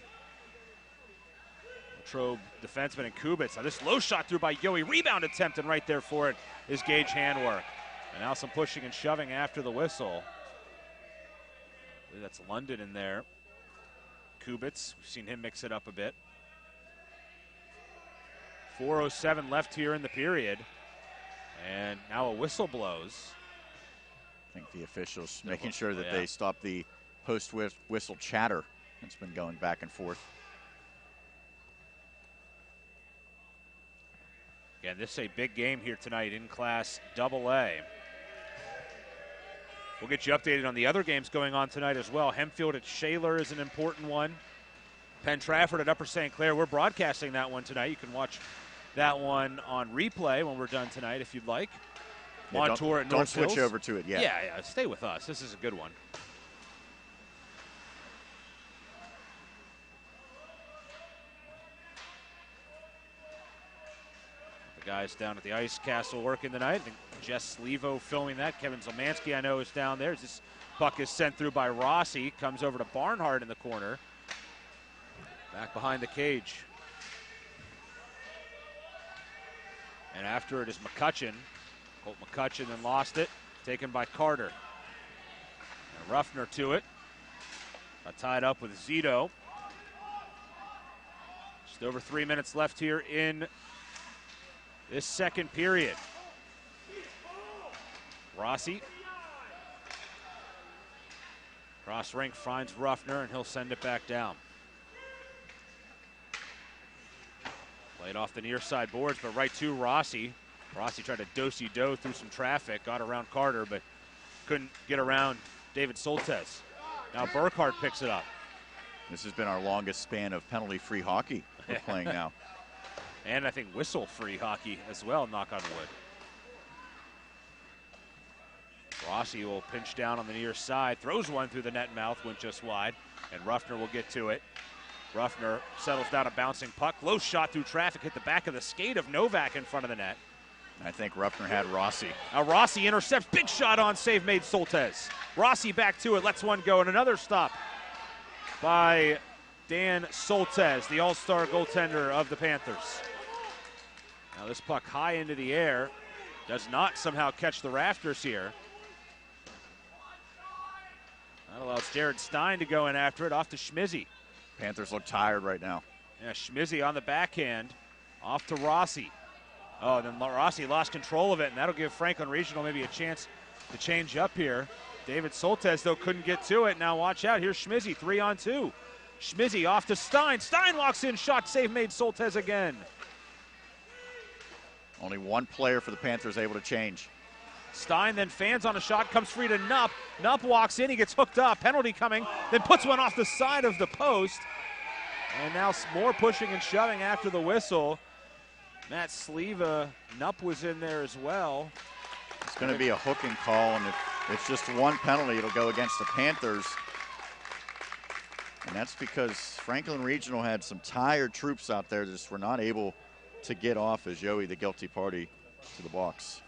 Latrobe defenseman and Kubitz. Now this low shot through by Yohe. Rebound attempt, and right there for it is Gage handwork. And now some pushing and shoving after the whistle. I believe that's London in there. Kubitz, we've seen him mix it up a bit. 4:07 left here in the period. And now a whistle blows. I think the officials making sure that they stop the post-whistle chatter that's been going back and forth. Again, this is a big game here tonight in Class AA. We'll get you updated on the other games going on tonight as well. Hempfield at Shaler is an important one. Penn Trafford at Upper St. Clair. We're broadcasting that one tonight. You can watch that one on replay when we're done tonight if you'd like. Yeah, on tour at North Hills. Don't switch over to it yet. Yeah, stay with us. This is a good one. The guys down at the Ice Castle working tonight. I think Jess Slevo filming that. Kevin Zelmansky, I know, is down there. This puck is sent through by Rossi. Comes over to Barnhart in the corner. Back behind the cage. And after it is McCutcheon. Colt McCutcheon then lost it. Taken by Carter. And Ruffner to it. Got tied up with Zito. Just over 3 minutes left here in this second period. Rossi. Cross rink finds Ruffner, and he'll send it back down. Played off the near side boards, but right to Rossi. Rossi tried to do-si-do through some traffic, got around Carter, but couldn't get around David Soltesz. Now Burkhart picks it up. This has been our longest span of penalty-free hockey we're playing now. And I think whistle-free hockey as well, knock on wood. Rossi will pinch down on the near side, throws one through the net mouth, went just wide, and Ruffner will get to it. Ruffner settles down a bouncing puck. Low shot through traffic, hit the back of the skate of Novak in front of the net. I think Ruffner had Rossi. Now Rossi intercepts, big shot on save made Soltesz. Rossi back to it, lets one go, and another stop by Dan Soltesz, the all-star goaltender of the Panthers. Now this puck high into the air, does not somehow catch the rafters here. That allows Jared Stein to go in after it, off to Schmizzy. Panthers look tired right now. Yeah, Schmizzy on the backhand, off to Rossi. Oh, then Rossi lost control of it, and that'll give Franklin Regional maybe a chance to change up here. David Soltesz, though, couldn't get to it. Now watch out. Here's Schmizzy, 3-on-2. Schmizzy off to Stein. Stein walks in, shot save made. Soltesz again. Only one player for the Panthers able to change. Stein then fans on a shot, comes free to Nupp. Nupp walks in, he gets hooked up. Penalty coming, then puts one off the side of the post. And now more pushing and shoving after the whistle. Matt Sleva, Nupp was in there as well. It's going to be a hooking call, and if it's just one penalty, it'll go against the Panthers. And that's because Franklin Regional had some tired troops out there that just were not able to get off as Joey, the guilty party, to the box.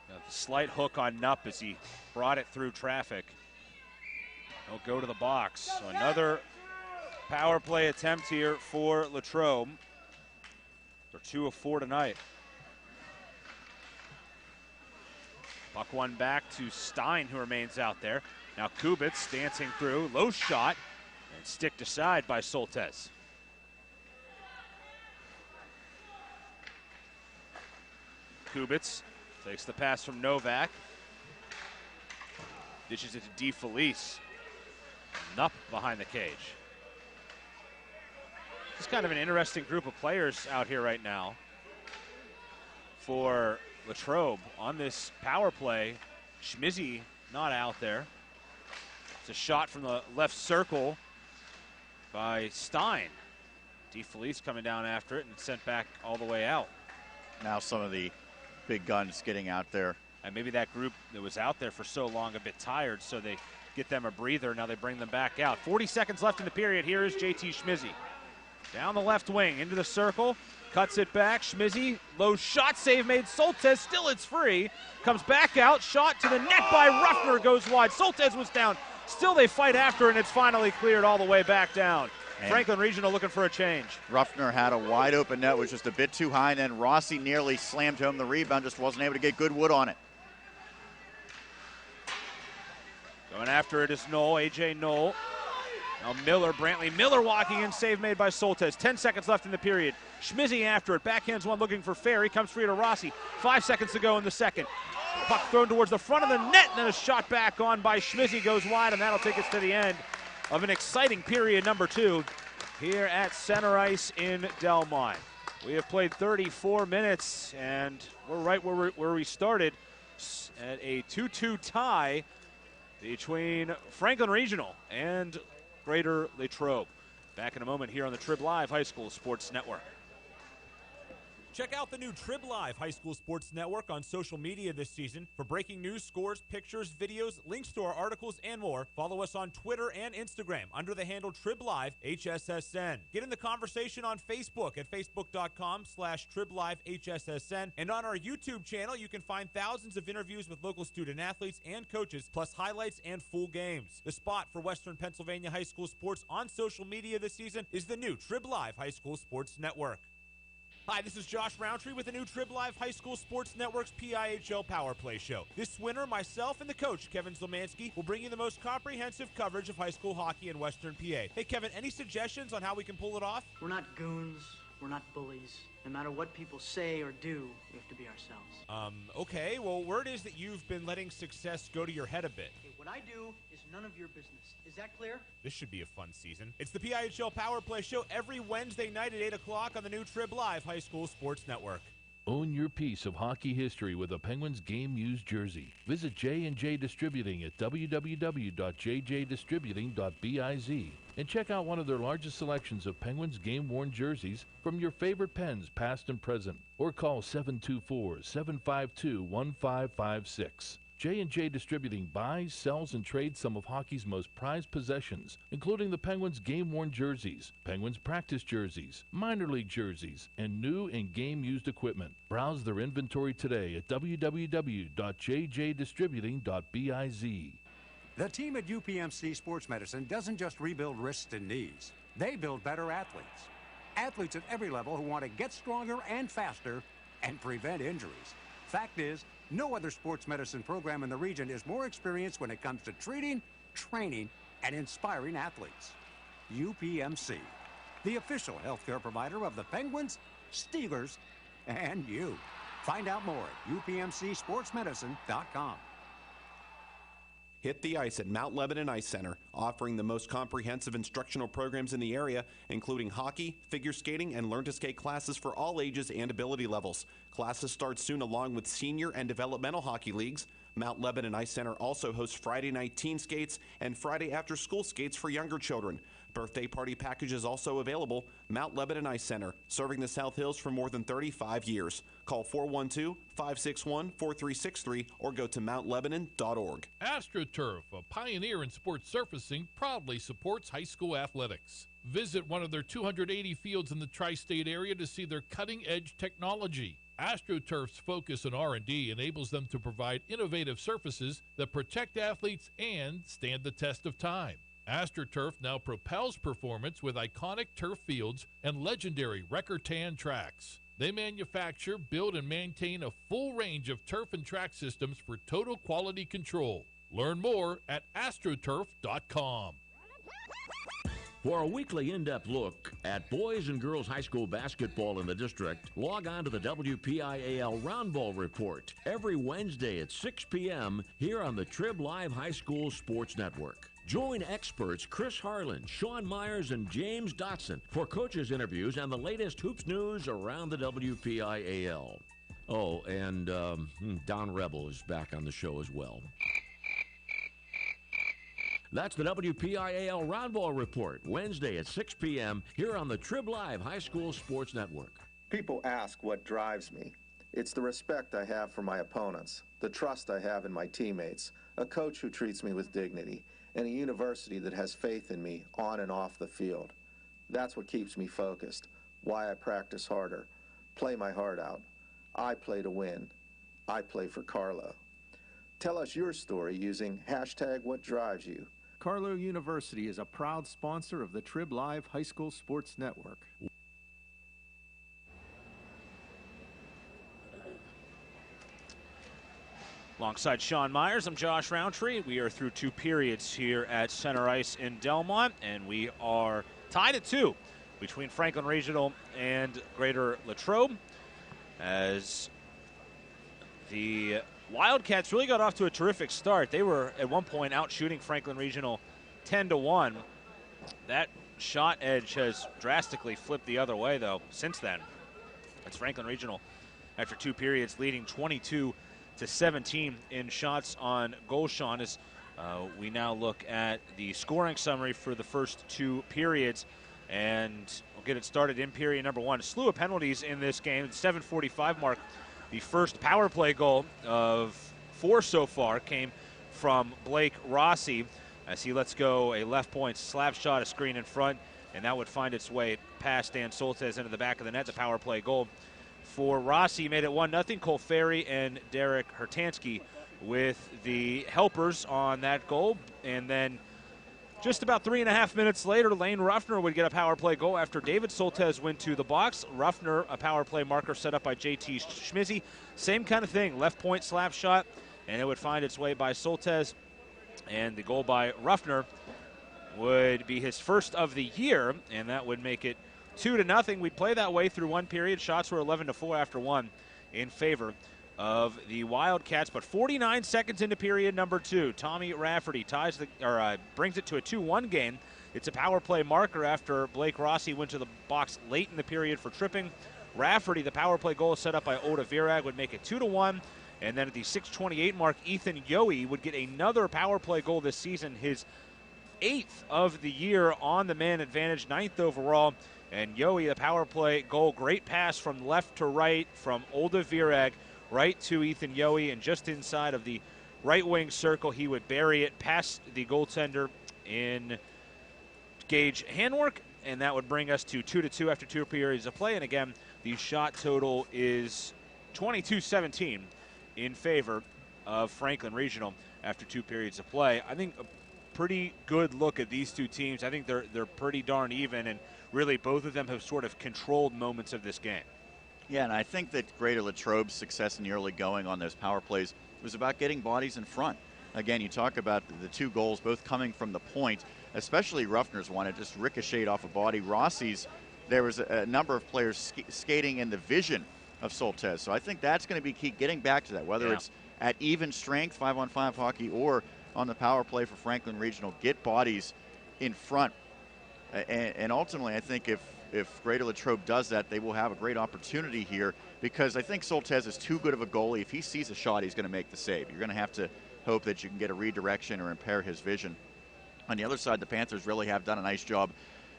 A slight hook on Nupp as he brought it through traffic. He'll go to the box. So another power play attempt here for Latrobe. They're 2 of 4 tonight. Puck one back to Stein, who remains out there. Now Kubitz dancing through, low shot, and sticked aside by Soltesz. Kubitz takes the pass from Novak. Dishes it to DeFelice. Nupp behind the cage. It's kind of an interesting group of players out here right now for Latrobe on this power play. Schmizzy not out there. It's a shot from the left circle by Stein. DeFelice coming down after it and sent back all the way out. Now some of the big guns getting out there. And maybe that group that was out there for so long a bit tired, so they get them a breather. Now they bring them back out. 40 seconds left in the period. Here is JT Schmizzy. Down the left wing, into the circle, cuts it back. Schmizzy, low shot save made. Soltesz, still it's free. Comes back out, shot to the net by Ruffner, goes wide. Soltesz was down. Still they fight after, and it's finally cleared all the way back down. And Franklin Regional looking for a change. Ruffner had a wide open net, was just a bit too high, and then Rossi nearly slammed home the rebound, just wasn't able to get good wood on it. Going after it is Knoll, A.J. Knoll. Now Miller, Brantley Miller walking in, save made by Soltesz. 10 seconds left in the period. Schmizzy after it, backhands one looking for Ferry, comes free to Rossi. 5 seconds to go in the second. Puck thrown towards the front of the net, and then a shot back on by Schmizzy goes wide, and that'll take us to the end of an exciting period number 2 here at Center Ice in Delmont. We have played 34 minutes, and we're right where we started at a 2-2 tie between Franklin Regional and Greater Latrobe. Back in a moment here on the Trib Live High School Sports Network. Check out the new Trib Live High School Sports Network on social media this season for breaking news, scores, pictures, videos, links to our articles, and more. Follow us on Twitter and Instagram under the handle Trib Live HSSN. Get in the conversation on Facebook at facebook.com/TribLiveHSSN. And on our YouTube channel, you can find thousands of interviews with local student athletes and coaches, plus highlights and full games. The spot for Western Pennsylvania high school sports on social media this season is the new Trib Live High School Sports Network. Hi, this is Josh Rowntree with the new Trib Live High School Sports Network's PIHL Power Play Show. This winter, myself and the coach, Kevin Zlomansky, will bring you the most comprehensive coverage of high school hockey in Western PA. Hey, Kevin, any suggestions on how we can pull it off? We're not goons. We're not bullies. No matter what people say or do, we have to be ourselves. Okay. Well, word is that you've been letting success go to your head a bit. Hey, what I do is none of your business. Is that clear? This should be a fun season. It's the PIHL Power Play Show every Wednesday night at 8 o'clock on the new Trib Live High School Sports Network. Own your piece of hockey history with a Penguins game-used jersey. Visit J&J Distributing at www.jjdistributing.biz and check out one of their largest selections of Penguins game-worn jerseys from your favorite Pens, past and present, or call 724-752-1556. J&J Distributing buys, sells, and trades some of hockey's most prized possessions, including the Penguins game-worn jerseys, Penguins practice jerseys, minor league jerseys, and new and game-used equipment. Browse their inventory today at www.jjdistributing.biz. The team at UPMC Sports Medicine doesn't just rebuild wrists and knees. They build better athletes. Athletes at every level who want to get stronger and faster and prevent injuries. Fact is, no other sports medicine program in the region is more experienced when it comes to treating, training, and inspiring athletes. UPMC, the official healthcare provider of the Penguins, Steelers, and you. Find out more at upmcsportsmedicine.com. Hit the ice at Mount Lebanon Ice Center, offering the most comprehensive instructional programs in the area, including hockey, figure skating, and learn-to-skate classes for all ages and ability levels. Classes start soon along with senior and developmental hockey leagues. Mount Lebanon Ice Center also hosts Friday night teen skates and Friday after-school skates for younger children. Birthday party packages also available. Mount Lebanon Ice Center, serving the South Hills for more than 35 years. Call 412-561-4363 or go to mountlebanon.org. AstroTurf, a pioneer in sports surfacing, proudly supports high school athletics. Visit one of their 280 fields in the tri-state area to see their cutting-edge technology. AstroTurf's focus on R&D enables them to provide innovative surfaces that protect athletes and stand the test of time. AstroTurf now propels performance with iconic turf fields and legendary Recor-Tan tracks. They manufacture, build, and maintain a full range of turf and track systems for total quality control. Learn more at astroturf.com. For a weekly in-depth look at boys and girls high school basketball in the district, log on to the WPIHL Roundball Report every Wednesday at 6 p.m. here on the Trib Live High School Sports Network. Join experts Chris Harlan, Sean Meyers, and James Dotson for coaches' interviews and the latest hoops news around the WPIHL. Oh, and Don Rebel is back on the show as well. That's the WPIHL Roundball Report, Wednesday at 6 p.m. here on the Trib Live High School Sports Network. People ask what drives me. It's the respect I have for my opponents, the trust I have in my teammates, a coach who treats me with dignity, and a university that has faith in me on and off the field. That's what keeps me focused, why I practice harder, play my heart out. I play to win. I play for Carlo. Tell us your story using #WhatDriveSYou. Carlo University is a proud sponsor of the Trib Live High School Sports Network. Alongside Sean Meyers, I'm Josh Rowntree. We are through two periods here at Center Ice in Delmont, and we are tied at 2 between Franklin Regional and Greater Latrobe, as the Wildcats really got off to a terrific start. They were at one point out shooting Franklin Regional 10-1. That shot edge has drastically flipped the other way, though, since then. It's Franklin Regional, after 2 periods, leading 22-17 in shots on goal, Sean, as we now look at the scoring summary for the first 2 periods. And we'll get it started in period number 1. A slew of penalties in this game. At the 7:45 mark, the first power play goal of 4 so far came from Blake Rossi, as he lets go a left point slap shot, a screen in front, and that would find its way past Dan Soltesz into the back of the net. The power play goal for Rossi made it 1-0. Cole Ferry and Derek Hertansky with the helpers on that goal. And then just about 3.5 minutes later, Lane Ruffner would get a power play goal after David Soltesz went to the box. Ruffner, a power play marker set up by JT Schmizzy. Same kind of thing, left point slap shot, and it would find its way by Soltesz. And the goal by Ruffner would be his first of the year, and that would make it 2-0. We'd play that way through 1 period. Shots were 11-4 after 1 in favor of the Wildcats, but 49 seconds into period number 2, Tommy Rafferty brings it to a 2-1 game. It's a power play marker after Blake Rossi went to the box late in the period for tripping. Rafferty, the power play goal set up by Oda Virag, would make it 2-1. And then at the 6:28 mark, Ethan Yohe would get another power play goal this season, his 8th of the year on the man advantage, 9th overall. And Yohe, the power play goal, great pass from left to right from Oda Virag, right to Ethan Yohe, and just inside of the right wing circle, he would bury it past the goaltender in Gage Handwork, and that would bring us to 2-2 after 2 periods of play. And again, the shot total is 22-17 in favor of Franklin Regional after 2 periods of play. I think a pretty good look at these two teams. I think they're pretty darn even, and really both of them have sort of controlled moments of this game. Yeah, and I think that Greater Latrobe's success in the early going on those power plays was about getting bodies in front. Again, you talk about the 2 goals, both coming from the point, especially Ruffner's one. It just ricocheted off a body. Rossi's, there was a number of players skating in the vision of Soltesz. So I think that's going to be key, getting back to that, whether it's at even strength, 5-on-5 hockey, or on the power play for Franklin Regional, get bodies in front. And ultimately, I think if Greater Latrobe does that, they will have a great opportunity here, because I think Soltez is too good of a goalie. If he sees a shot, he's going to make the save. You're going to have to hope that you can get a redirection or impair his vision. On the other side, the Panthers really have done a nice job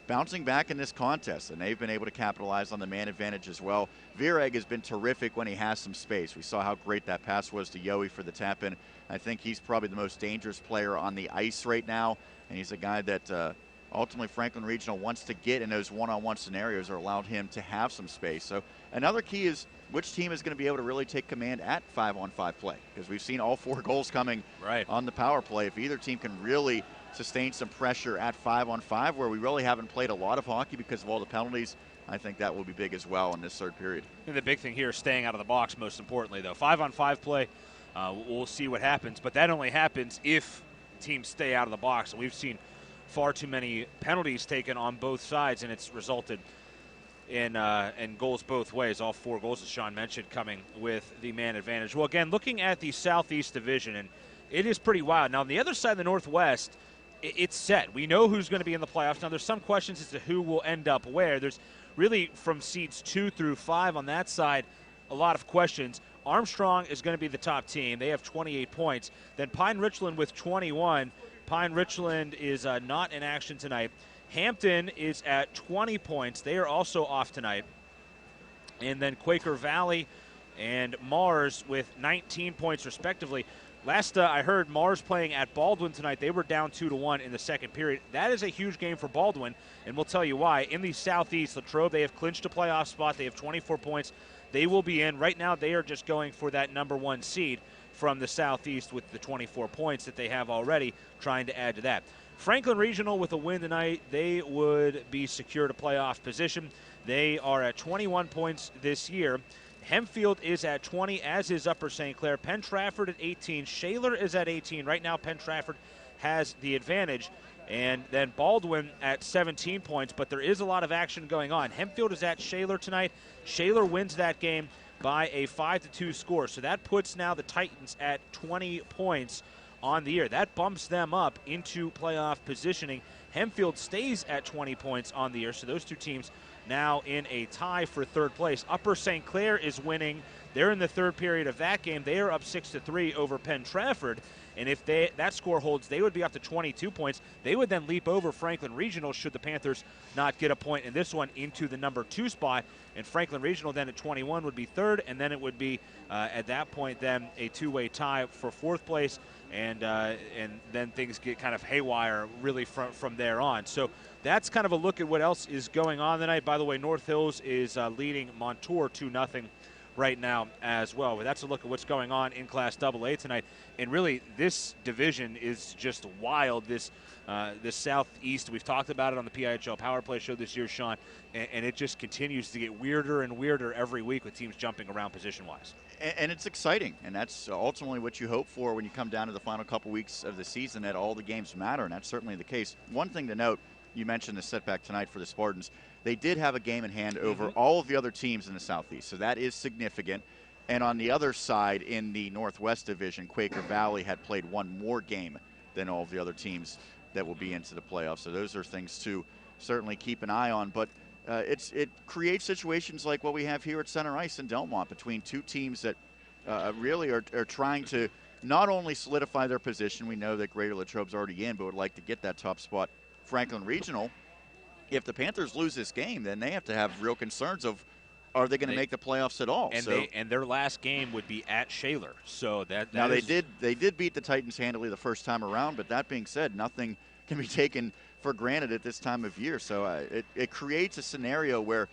bouncing back in this contest, and they've been able to capitalize on the man advantage as well. Vireg has been terrific when he has some space. We saw how great that pass was to Yowie for the tap-in. I think he's probably the most dangerous player on the ice right now, and he's a guy that ultimately Franklin Regional wants to get in those one-on-one scenarios or allowed him to have some space. So another key is which team is going to be able to really take command at 5-on-5 play, because we've seen all 4 goals coming on the power play. If either team can really sustain some pressure at 5-on-5, where we really haven't played a lot of hockey because of all the penalties, I think that will be big as well in this third period. And the big thing here is staying out of the box, most importantly, though. 5-on-5 play, we'll see what happens, but that only happens if teams stay out of the box. And we've seen far too many penalties taken on both sides, and it's resulted in goals both ways. All 4 goals, as Sean mentioned, coming with the man advantage. Well, again, looking at the Southeast Division, and it is pretty wild. Now, on the other side of the Northwest, it's set. We know who's going to be in the playoffs. Now, there's some questions as to who will end up where. There's really, from seeds 2 through 5 on that side, a lot of questions. Armstrong is going to be the top team. They have 28 points. Then Pine Richland with 21. Pine Richland is not in action tonight. Hampton is at 20 points. They are also off tonight. And then Quaker Valley and Mars with 19 points respectively. Last I heard, Mars playing at Baldwin tonight. They were down 2-1 in the second period. That is a huge game for Baldwin, and we'll tell you why. In the Southeast, Latrobe, they have clinched a playoff spot. They have 24 points. They will be in. Right now, they are just going for that number 1 seed from the Southeast with the 24 points that they have already, trying to add to that. Franklin Regional with a win tonight, they would be secured a playoff position. They are at 21 points this year. Hempfield is at 20, as is Upper St. Clair. Penn Trafford at 18. Shaler is at 18. Right now, Penn Trafford has the advantage. And then Baldwin at 17 points, but there is a lot of action going on. Hempfield is at Shaler tonight. Shaler wins that game by a 5-2 score. So that puts now the Titans at 20 points on the year. That bumps them up into playoff positioning. Hempfield stays at 20 points on the year, so those two teams now in a tie for third place. Upper St. Clair is winning. They're in the third period of that game. They are up 6-3 over Penn Trafford. And if that score holds, they would be up to 22 points. They would then leap over Franklin Regional should the Panthers not get a point in this one into the number 2 spot. And Franklin Regional then at 21 would be third, and then it would be at that point then a 2-way tie for fourth place. And then things get kind of haywire really from there on. So that's kind of a look at what else is going on tonight. By the way, North Hills is leading Montour 2-0 right now as well. But that's a look at what's going on in Class AA tonight. And really, this division is just wild. This Southeast, we've talked about it on the PIHL Power Play show this year, Sean, and it just continues to get weirder and weirder every week with teams jumping around position-wise. And it's exciting, and that's ultimately what you hope for when you come down to the final couple weeks of the season, that all the games matter, and that's certainly the case. One thing to note, you mentioned the setback tonight for the Spartans. They did have a game in hand over all of the other teams in the Southeast, so that is significant. And on the other side, in the Northwest Division, Quaker Valley had played one more game than all of the other teams that will be into the playoffs. So those are things to certainly keep an eye on. But it creates situations like what we have here at Center Ice in Delmont between two teams that really are trying to not only solidify their position. We know that Greater Latrobe's already in, but would like to get that top spot. Franklin Regional, if the Panthers lose this game, then they have to have real concerns of, are they going to make the playoffs at all? And their last game would be at Shaler. So that now they did beat the Titans handily the first time around, but that being said, nothing can be taken for granted at this time of year. So it creates a scenario where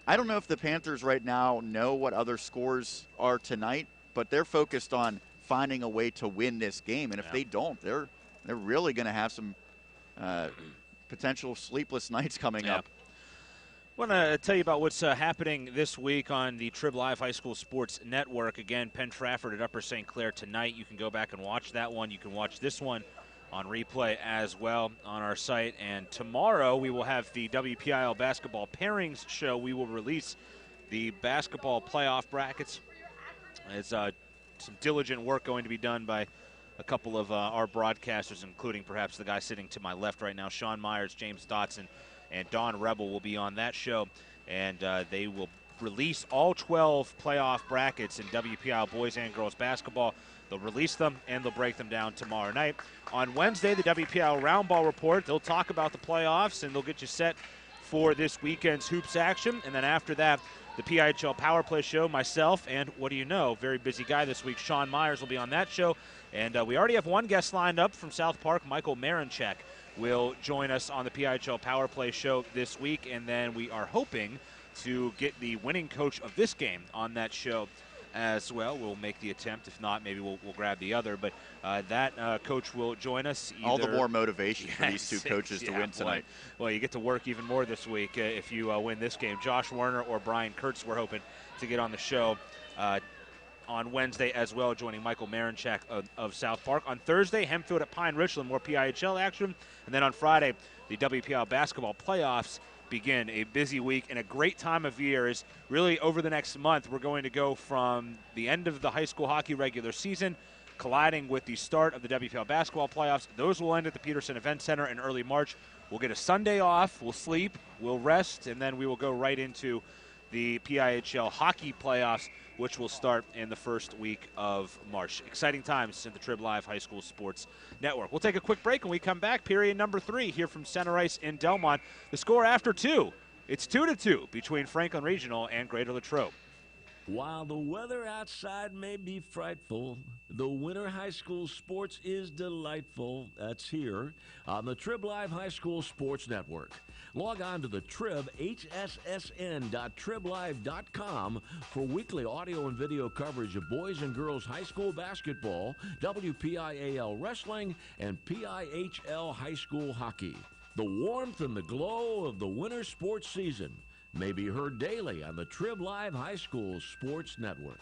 I don't know if the Panthers right now know what other scores are tonight, but they're focused on finding a way to win this game. And if they don't, they're really going to have some potential sleepless nights coming up. I want to tell you about what's happening this week on the Trib Live High School Sports Network. Again, Penn Trafford at Upper St. Clair tonight. You can go back and watch that one. You can watch this one on replay as well on our site. And tomorrow we will have the WPIL Basketball Pairings Show. We will release the basketball playoff brackets. It's some diligent work going to be done by a couple of our broadcasters, including perhaps the guy sitting to my left right now, Sean Meyers, James Dotson, and Don Rebel will be on that show, and they will release all 12 playoff brackets in WPIL boys and girls basketball. They'll release them, and they'll break them down tomorrow night. On Wednesday, the WPIL Roundball Report, they'll talk about the playoffs, and they'll get you set for this weekend's hoops action. And then after that, the PIHL Power Play Show, myself, and what do you know, very busy guy this week, Sean Meyers will be on that show. And we already have one guest lined up from South Park, Michael Marinchak will join us on the PIHL Power Play Show this week. And then we are hoping to get the winning coach of this game on that show as well. We'll make the attempt. If not, maybe we'll grab the other. But that coach will join us. All the more motivation for these two coaches to win tonight. Boy. Well, you get to work even more this week if you win this game. Josh Werner or Brian Kurtz, we're hoping to get on the show on Wednesday as well, joining Michael Marinchak of South Park. On Thursday, Hempfield at Pine Richland, more PIHL action. And then on Friday, the WPIL basketball playoffs begin. A busy week and a great time of year is really over the next month. We're going to go from the end of the high school hockey regular season colliding with the start of the WPIL basketball playoffs. Those will end at the Peterson Event Center in early March. We'll get a Sunday off, we'll sleep, we'll rest, and then we will go right into the PIHL hockey playoffs, which will start in the first week of March. Exciting times in the Trib Live High School Sports Network. We'll take a quick break, and we come back. Period number 3 here from Center Ice in Delmont. The score after 2, it's 2-2 between Franklin Regional and Greater Latrobe. While the weather outside may be frightful, the winter high school sports is delightful. That's here on the Trib Live High School Sports Network. Log on to the Trib, hssn.triblive.com for weekly audio and video coverage of boys and girls high school basketball, WPIAL wrestling, and PIHL high school hockey. The warmth and the glow of the winter sports season may be heard daily on the Trib Live High School Sports Network.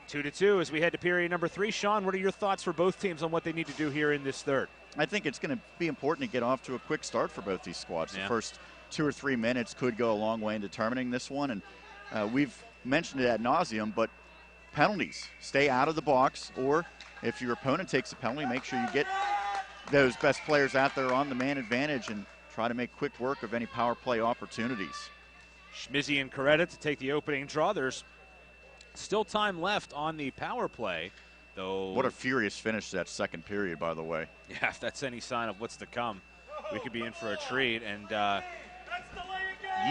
2-2 as we head to period number 3. Sean, what are your thoughts for both teams on what they need to do here in this third? I think it's going to be important to get off to a quick start for both these squads. Yeah. The first 2 or 3 minutes could go a long way in determining this one, and we've mentioned it ad nauseum, but penalties. Stay out of the box, or if your opponent takes a penalty, make sure you get those best players out there on the man advantage and try to make quick work of any power play opportunities. Schmizzy and Coretta to take the opening draw. There's still time left on the power play, though. What a furious finish to that second period, by the way. Yeah, if that's any sign of what's to come, we could be in for a treat. And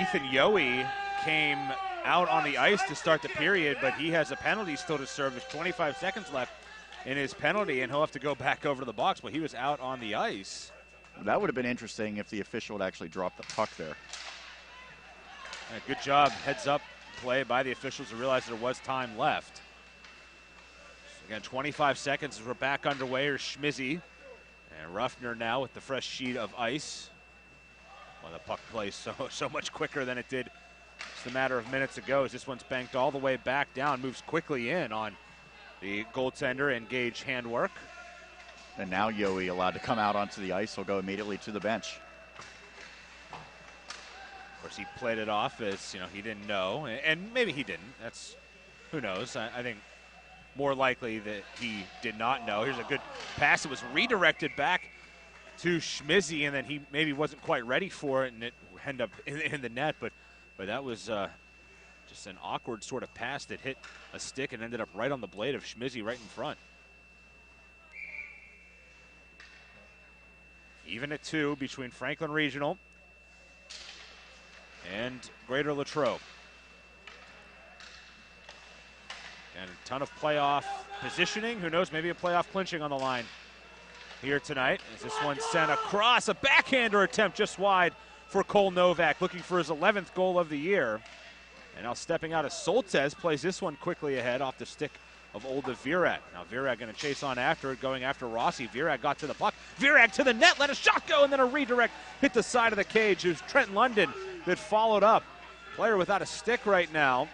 Ethan Yohe came out on the ice to start the period, but he has a penalty still to serve. There's 25 seconds left in his penalty, and he'll have to go back over to the box, but he was out on the ice. That would have been interesting if the official had actually dropped the puck there. Good job, heads-up play by the officials to realize there was time left. So again, 25 seconds as we're back underway. Here's Schmizzy. And Ruffner now with the fresh sheet of ice. Well, the puck plays so much quicker than it did just a matter of minutes ago as this one's banked all the way back down, moves quickly in on the goaltender and Gage handwork. And now Yohe allowed to come out onto the ice. He'll go immediately to the bench. Of course, he played it off as, he didn't know. And maybe he didn't. That's, who knows. I think more likely that he did not know. Here's a good pass. It was redirected back to Schmizzy, and then he maybe wasn't quite ready for it, and it ended up in the net. But that was just an awkward sort of pass that hit a stick and ended up right on the blade of Schmizzy right in front. Even at 2 between Franklin Regional and Greater Latrobe. And a ton of playoff positioning. Who knows, maybe a playoff clinching on the line here tonight. As this one sent across, a backhander attempt just wide for Cole Novak, looking for his 11th goal of the year. And now stepping out of Soltez, plays this one quickly ahead off the stick of Olda Virak. Now Virak going to chase on after it, going after Rossi. Virak got to the puck. Virak to the net, let a shot go, and then a redirect hit the side of the cage. It was Trent London that followed up. Player without a stick right now.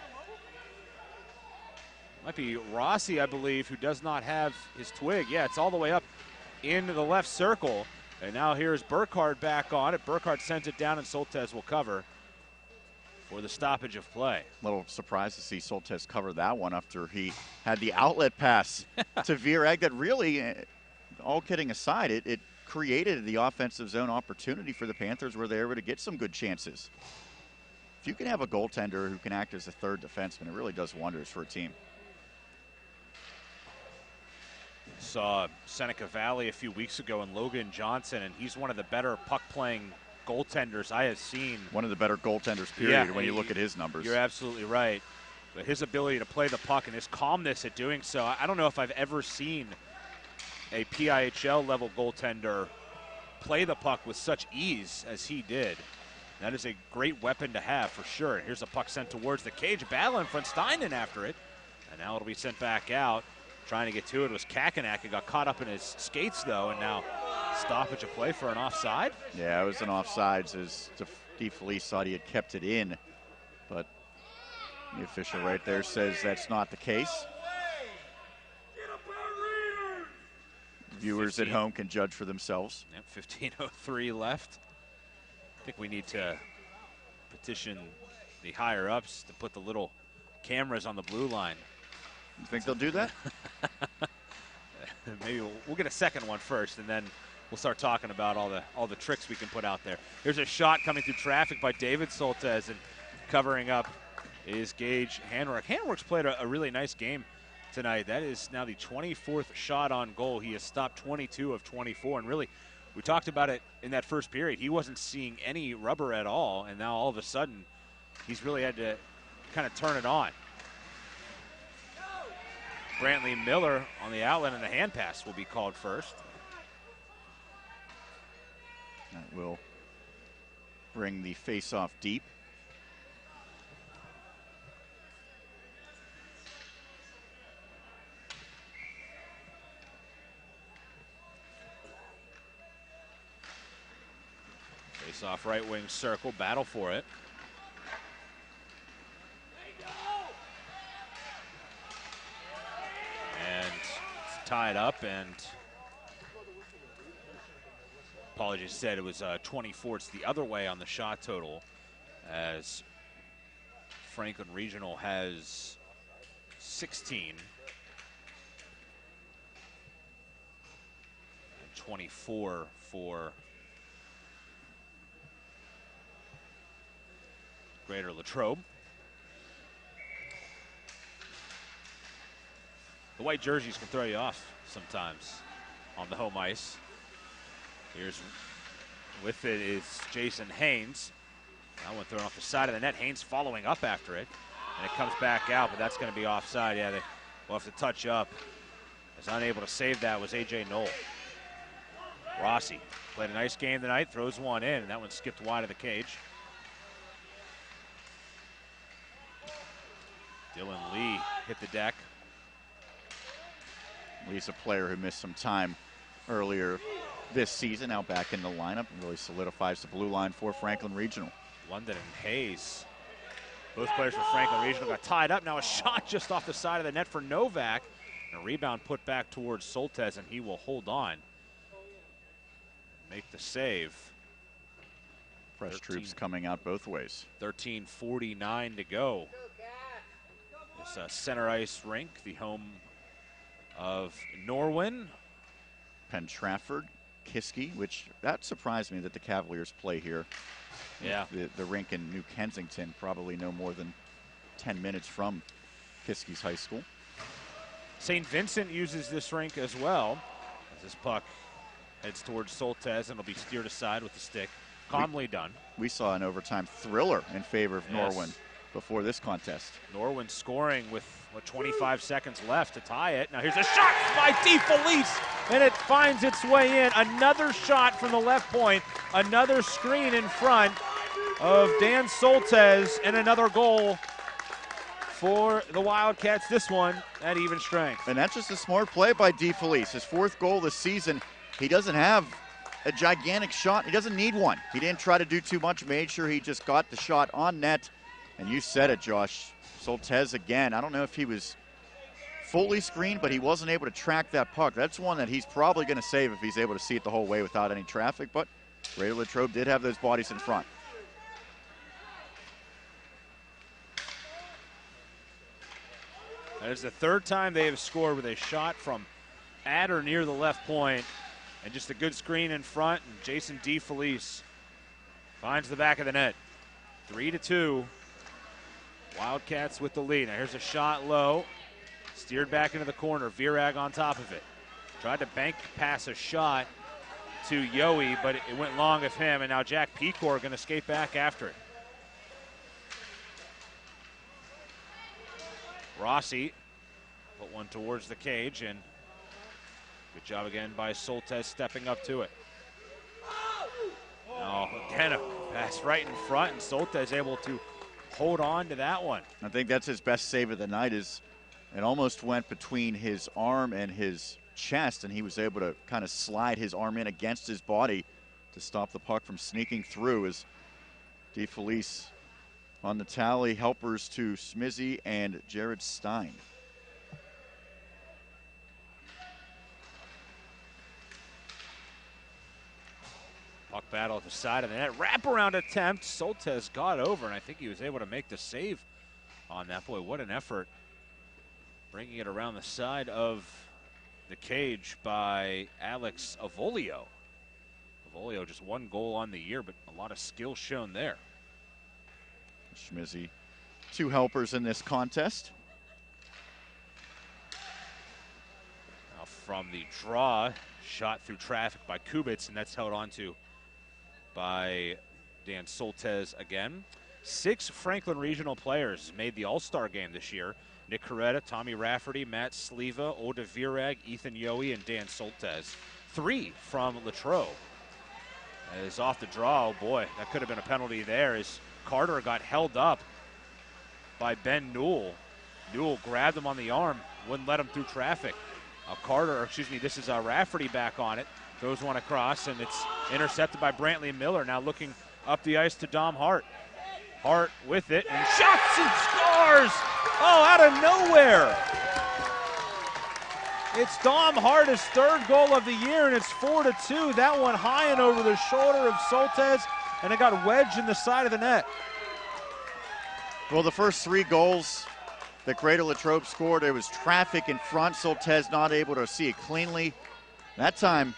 Might be Rossi, I believe, who does not have his twig. Yeah, it's all the way up into the left circle. And now here's Burkhardt back on it. Burkhardt sends it down, and Soltez will cover. for the stoppage of play. A little surprised to see Soltesz cover that one after he had the outlet pass to Virag that really, all kidding aside, it created the offensive zone opportunity for the Panthers where they were able to get some good chances. If you can have a goaltender who can act as a third defenseman, it really does wonders for a team. Saw Seneca Valley a few weeks ago in Logan Johnson, and he's one of the better puck-playing goaltenders I have seen. One of the better goaltenders, period, when you look at his numbers. You're absolutely right. But his ability to play the puck and his calmness at doing so, I don't know if I've ever seen a PIHL-level goaltender play the puck with such ease as he did. That is a great weapon to have for sure. And here's a puck sent towards the cage. Battling from Steinen after it. And now it'll be sent back out. Trying to get to it was Kakinak. It got caught up in his skates, though, and now stoppage of play for an offside. Yeah, it was an offsides as DeFelice thought he had kept it in, but the official right there says that's not the case. Viewers 15. at home can judge for themselves. Yep, 15:03 left. I think we need to petition the higher-ups to put the little cameras on the blue line. You think they'll do that? Maybe we'll get a second one first, and then we'll start talking about all the tricks we can put out there. Here's a shot coming through traffic by David Soltesz, and covering up is Gage Hanwork. Hanwork's played a really nice game tonight. That is now the 24th shot on goal. He has stopped 22 of 24, and really, we talked about it in that first period. He wasn't seeing any rubber at all, and now all of a sudden, he's really had to kind of turn it on. Brantley Miller on the outlet, and the hand pass will be called first. That will bring the face-off deep. Face-off right wing circle, battle for it. And it's tied up, and apologies said it was 24. It's the other way on the shot total, as Franklin Regional has 16 and 24 for Greater Latrobe. The white jerseys can throw you off sometimes on the home ice. Here's with it is Jason Haynes. That one thrown off the side of the net. Haynes following up after it. And it comes back out, but that's going to be offside. Yeah, they will have to touch up. As unable to save that was A.J. Knoll. Rossi played a nice game tonight, throws one in, and that one skipped wide of the cage. Dylan Lee hit the deck. Lee's a player who missed some time earlier this season, now back in the lineup, and really solidifies the blue line for Franklin Regional. London and Hayes, both players for Franklin Regional, got tied up. Now a shot just off the side of the net for Novak. And a rebound put back towards Soltesz, and he will hold on. Make the save. Fresh troops coming out both ways. 13:49 to go. This center ice rink, the home of Norwin. Penn Trafford, Kiski, which that surprised me that the Cavaliers play here. Yeah. The rink in New Kensington, probably no more than 10 minutes from Kiski's high school. St. Vincent uses this rink as well. As this puck heads towards Soltesz, and it'll be steered aside with the stick. Calmly done. We saw an overtime thriller in favor of Norwin before this contest. Norwin scoring with 25 seconds left to tie it. Now here's a shot by DeFelice, and it finds its way in. Another shot from the left point, another screen in front of Dan Soltesz, and another goal for the Wildcats, this one at even strength. And that's just a smart play by DeFelice. His fourth goal this season. He doesn't have a gigantic shot. He doesn't need one. He didn't try to do too much, made sure he just got the shot on net. And you said it, Josh. Soltesz again. I don't know if he was fully screened, but he wasn't able to track that puck. That's one that he's probably going to save if he's able to see it the whole way without any traffic. But Greater Latrobe did have those bodies in front. It's the third time they have scored with a shot from at or near the left point, and just a good screen in front, and Jason DeFelice finds the back of the net. 3-2. Wildcats with the lead. Now here's a shot low. Steered back into the corner. Virag on top of it. Tried to bank pass a shot to Yowie, but it went long of him, and now Jack Pecor going to skate back after it. Rossi put one towards the cage, and good job again by Soltesz stepping up to it. Oh, again, a pass right in front, and Soltesz able to hold on to that one. I think that's his best save of the night. Is it almost went between his arm and his chest, and he was able to kind of slide his arm in against his body to stop the puck from sneaking through. As DeFelice on the tally, helpers to Smizzy and Jared Stein. Puck battle at the side of the net. Wraparound attempt. Soltesz got over, and I think he was able to make the save on that. Boy, what an effort. Bringing it around the side of the cage by Alex Avolio. Avolio just one goal on the year, but a lot of skill shown there. Schmizzy, 2 helpers in this contest. Now from the draw, shot through traffic by Kubitz, and that's held on to by Dan Soltesz again. 6 Franklin Regional players made the All-Star game this year. Nick Coretta, Tommy Rafferty, Matt Sleva, Oda Virag, Ethan Yowie, and Dan Soltesz. 3 from Latrobe. As off the draw, oh boy, that could have been a penalty there as Carter got held up by Ben Newell. Newell grabbed him on the arm, wouldn't let him through traffic. This is Rafferty back on it. Throws one across, and it's intercepted by Brantley Miller. Now looking up the ice to Dom Hart. Hart with it, and shots and scores! Oh, out of nowhere! It's Dom Hart, his 3rd goal of the year, and it's 4-2. That one high and over the shoulder of Soltesz, and it got wedged in the side of the net. Well, the first 3 goals that Greater Latrobe scored, there was traffic in front. Soltesz not able to see it cleanly. That time,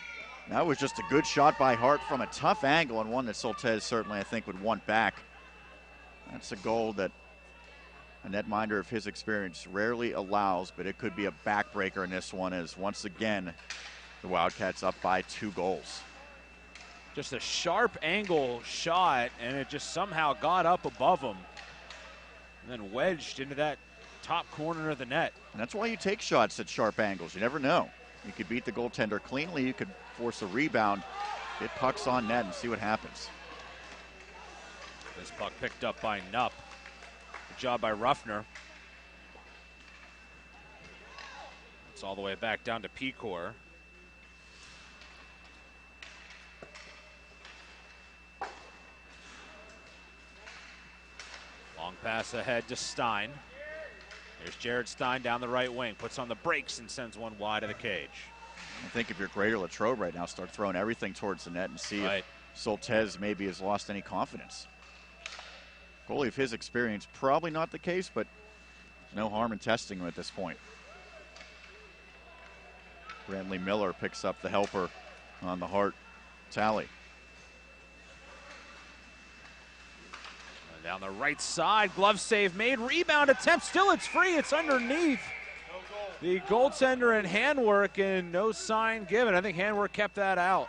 that was just a good shot by Hart from a tough angle, and one that Soltesz certainly, I think, would want back. That's a goal that a netminder of his experience rarely allows, but it could be a backbreaker in this one, as once again, the Wildcats up by 2 goals. Just a sharp angle shot, and it just somehow got up above him and then wedged into that top corner of the net. And that's why you take shots at sharp angles. You never know. You could beat the goaltender cleanly. You could force a rebound, hit pucks on net, and see what happens. This puck picked up by Knupp. Good job by Ruffner. It's all the way back down to Pecor. Long pass ahead to Stein. There's Jared Stein down the right wing. Puts on the brakes and sends one wide of the cage. I think if you're Greater Latrobe right now, start throwing everything towards the net and see if Soltesz maybe has lost any confidence. Goalie of his experience, probably not the case, but no harm in testing him at this point. Brantley Miller picks up the helper on the Hart tally. And down the right side, glove save made, rebound attempt, still it's free, it's underneath. The goaltender and handwork, and no sign given. I think handwork kept that out.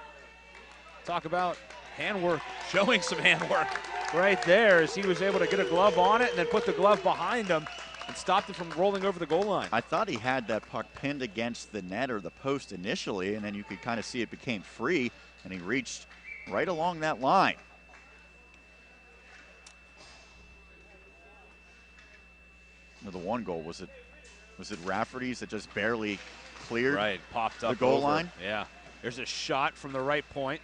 Talk about handwork, showing some handwork right there as he was able to get a glove on it and then put the glove behind him and stopped it from rolling over the goal line. I thought he had that puck pinned against the net or the post initially, and then you could kind of see it became free, and he reached right along that line. The one goal, was it Rafferty's that just barely cleared popped up the goal over. line? Yeah. There's a shot from the right point.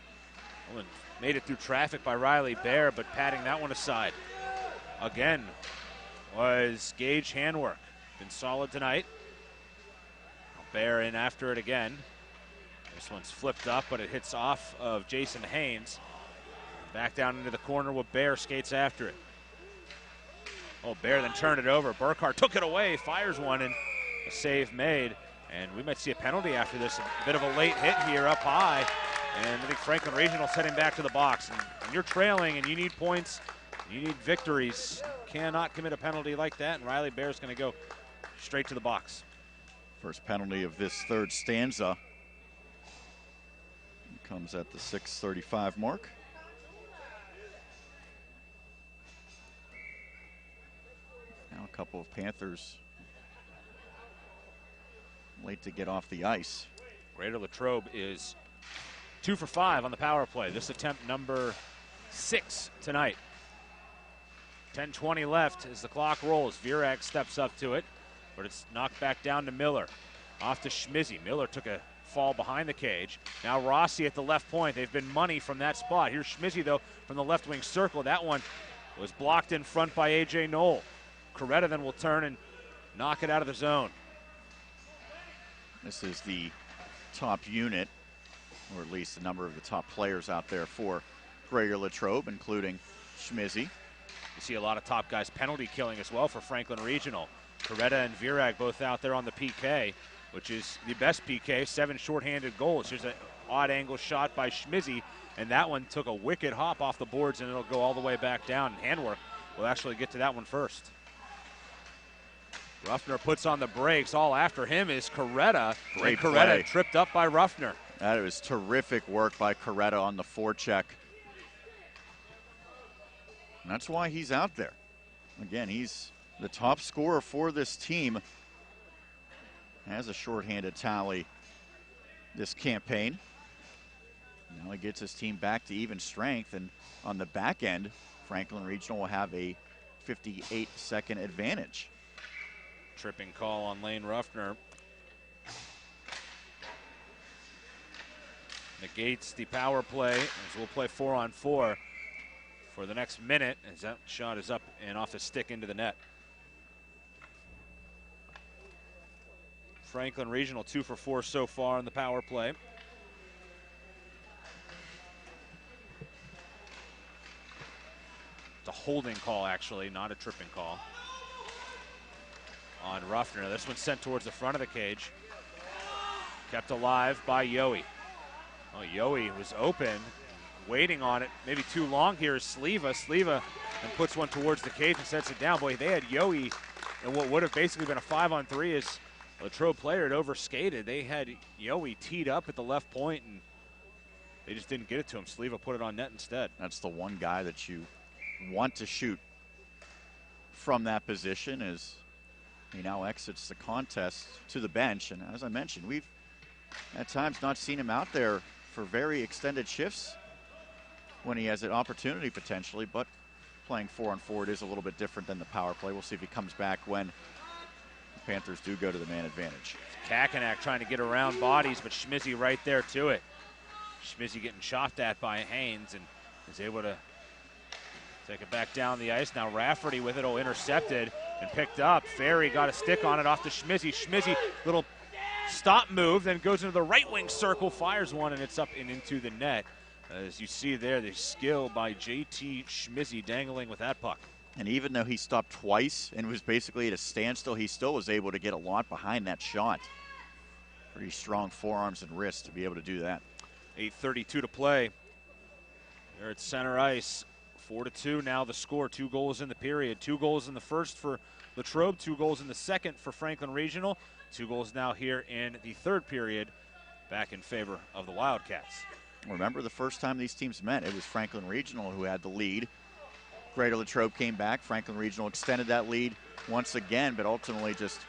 Well, made it through traffic by Riley Bear, but patting that one aside. Again was Gage handwork. Been solid tonight. Bear in after it again. This one's flipped up, but it hits off of Jason Haynes. Back down into the corner with Bear skates after it. Oh, Bear then turned it over. Burkhart took it away, fires one, and A save made, and we might see a penalty after this. A bit of a late hit here up high, and I think Franklin Regional's heading back to the box. And when you're trailing and you need points, you need victories, cannot commit a penalty like that, and Riley Bear's going to go straight to the box. First penalty of this third stanza comes at the 6:35 mark. Now a couple of Panthers late to get off the ice. Greater Latrobe is 2 for 5 on the power play. This attempt number 6 tonight. 10:20 left as the clock rolls. Virag steps up to it, but it's knocked back down to Miller. Off to Schmizzy. Miller took a fall behind the cage. Now Rossi at the left point. They've been money from that spot. Here's Schmizzy, though, from the left wing circle. That one was blocked in front by A.J. Knoll. Coretta then will turn and knock it out of the zone. This is the top unit, or at least the number of the top players out there for Greater Latrobe, including Schmizzy. You see a lot of top guys penalty killing as well for Franklin Regional. Coretta and Virag both out there on the PK, which is the best PK, 7 shorthanded goals. Here's an odd angle shot by Schmizzy, and that one took a wicked hop off the boards, and it'll go all the way back down. Handwork will actually get to that one first. Ruffner puts on the brakes. All after him is Coretta. Great Coretta play. tripped up by Ruffner. That was terrific work by Coretta on the forecheck. And that's why he's out there. Again, he's the top scorer for this team. Has a shorthanded tally this campaign. Now he gets his team back to even strength, and on the back end, Franklin Regional will have a 58-second advantage. Tripping call on Lane Ruffner. Negates the power play, as we'll play 4-on-4 for the next minute, as that shot is up and off the stick into the net. Franklin Regional 2 for 4 so far on the power play. It's a holding call, actually, not a tripping call on Ruffner. This one's sent towards the front of the cage. Kept alive by Yohe. Oh, Yohe was open, waiting on it. Maybe too long here is Sleva. Sleva and puts one towards the cage and sets it down. Boy, they had Yohe in what would have basically been a 5-on-3 as Latrobe player had overskated. They had Yohe teed up at the left point, and they just didn't get it to him. Sleva put it on net instead. That's the one guy that you want to shoot from that position as he now exits the contest to the bench. And as I mentioned, we've at times not seen him out there for very extended shifts when he has an opportunity potentially, but playing 4-on-4, it is a little bit different than the power play. We'll see if he comes back when the Panthers do go to the man advantage. Kakenak trying to get around bodies, but Schmizzy right there to it. Schmizzy getting chopped at by Haynes and is able to take it back down the ice. Now Rafferty with it, intercepted and picked up. Ferry got a stick on it off to Schmizzy. Schmizzy, little stop move, then goes into the right wing circle, fires one, and it's up and into the net. As you see there, the skill by J.T. Schmizzy dangling with that puck. And even though he stopped twice and was basically at a standstill, he still was able to get a lot behind that shot. Pretty strong forearms and wrists to be able to do that. 8:32 to play. They're at center ice. 4-2 now the score. 2 goals in the period. 2 goals in the first for Latrobe. 2 goals in the second for Franklin Regional. 2 goals now here in the third period, back in favor of the Wildcats. Remember the first time these teams met, it was Franklin Regional who had the lead. Greater Latrobe came back. Franklin Regional extended that lead once again, but ultimately just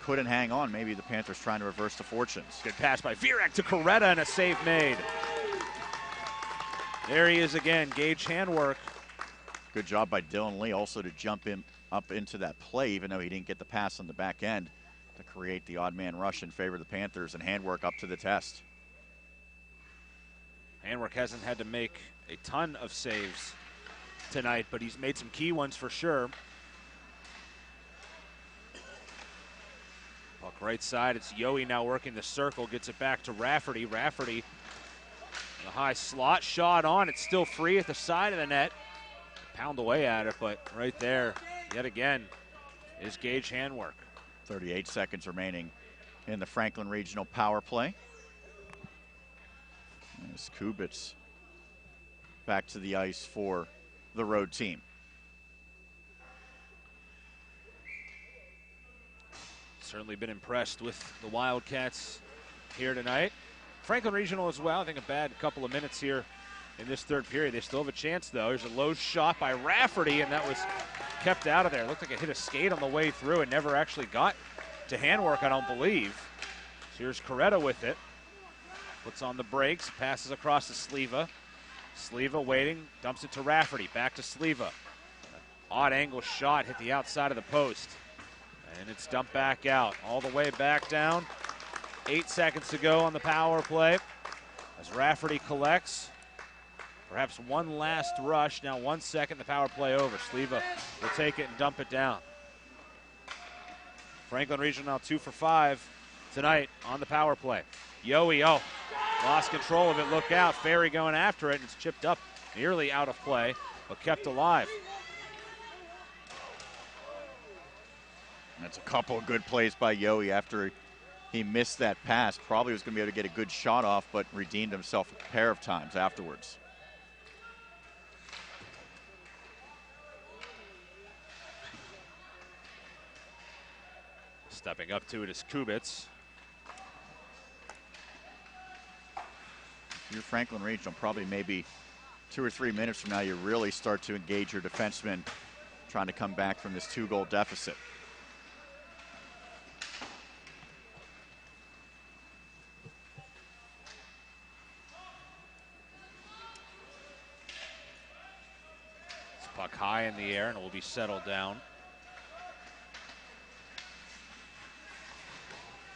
couldn't hang on. Maybe the Panthers trying to reverse the fortunes. Good pass by Virag to Coretta and a save made. There he is again, Gage handwork. Good job by Dylan Lee also to jump him up into that play, even though he didn't get the pass on the back end to create the odd man rush in favor of the Panthers, and handwork up to the test. Handwork hasn't had to make a ton of saves tonight, but he's made some key ones for sure. Puck right side, it's Yohe now working the circle, gets it back to Rafferty. Rafferty, the high slot shot on, it's still free at the side of the net. Pound away at it, but right there, yet again, is Gage handwork. 38 seconds remaining in the Franklin Regional power play. As Kubitz back to the ice for the road team. Certainly been impressed with the Wildcats here tonight. Franklin Regional as well. I think a bad couple of minutes here in this third period. They still have a chance, though. There's a low shot by Rafferty, and that was kept out of there. It looked like it hit a skate on the way through and never actually got to handwork, I don't believe. So here's Coretta with it. Puts on the brakes, passes across to Sleva. Sleva waiting, dumps it to Rafferty. Back to Sleva. Odd angle shot hit the outside of the post. And it's dumped back out, all the way back down. 8 seconds to go on the power play as Rafferty collects. Perhaps one last rush. Now 1 second, the power play over. Sleva will take it and dump it down. Franklin Regional now 2 for 5 tonight on the power play. Yowie, lost control of it. Look out. Ferry going after it. And it's chipped up nearly out of play, but kept alive. That's a couple of good plays by Yowie after he missed that pass. Probably was going to be able to get a good shot off, but redeemed himself a pair of times afterwards. Stepping up to it is Kubitz. If you're Franklin Regional, probably maybe 2 or 3 minutes from now, you really start to engage your defensemen trying to come back from this 2-goal deficit. Puck high in the air and it will be settled down.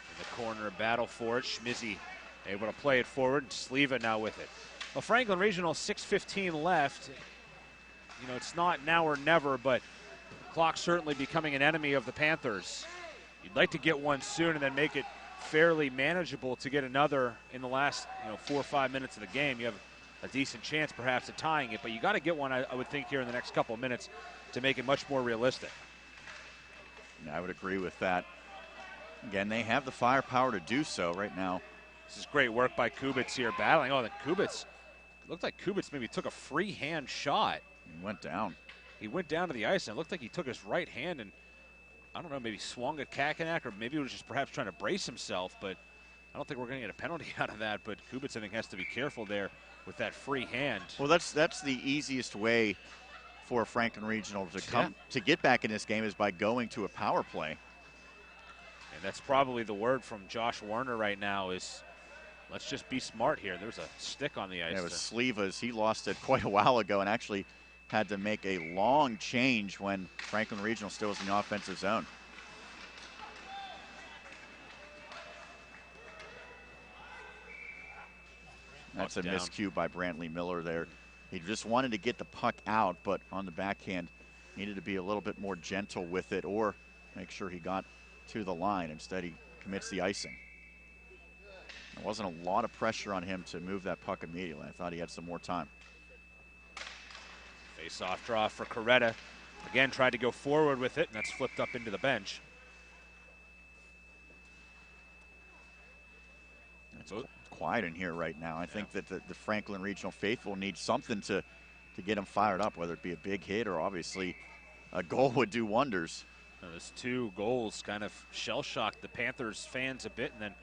In the corner, battle for it. Schmizzy able to play it forward. Sleva now with it. Well, Franklin Regional, 6:15 left. You know, it's not now or never, but the clock's certainly becoming an enemy of the Panthers. You'd like to get one soon and then make it fairly manageable to get another in the last 4 or 5 minutes of the game. You have a decent chance perhaps of tying it, but you got to get one, I would think, here in the next couple of minutes to make it much more realistic. Yeah, I would agree with that. Again, they have the firepower to do so right now. This is great work by Kubitz here battling. Oh, then Kubitz, looked like Kubitz maybe took a free hand shot. He went down. He went down to the ice and it looked like he took his right hand and, I don't know, maybe swung at Kakenak, or maybe he was just perhaps trying to brace himself, but I don't think we're going to get a penalty out of that. But Kubitz, I think, has to be careful there with that free hand. Well, that's the easiest way for Franklin Regional to come to get back in this game is by going to a power play. And that's probably the word from Josh Werner right now is let's just be smart here. There's a stick on the ice. Yeah, it was Sleva's. He lost it quite a while ago and actually had to make a long change when Franklin Regional still was in the offensive zone. That's a miscue by Brantley Miller there. He just wanted to get the puck out, but on the backhand needed to be a little bit more gentle with it or make sure he got to the line. Instead, he commits the icing. There wasn't a lot of pressure on him to move that puck immediately. I thought he had some more time. Face-off draw for Coretta. Again, tried to go forward with it, and that's flipped up into the bench. It's quiet in here right now. I think that the Franklin Regional faithful need something to get them fired up, whether it be a big hit or obviously a goal would do wonders. Now, those 2 goals kind of shell-shocked the Panthers fans a bit, and then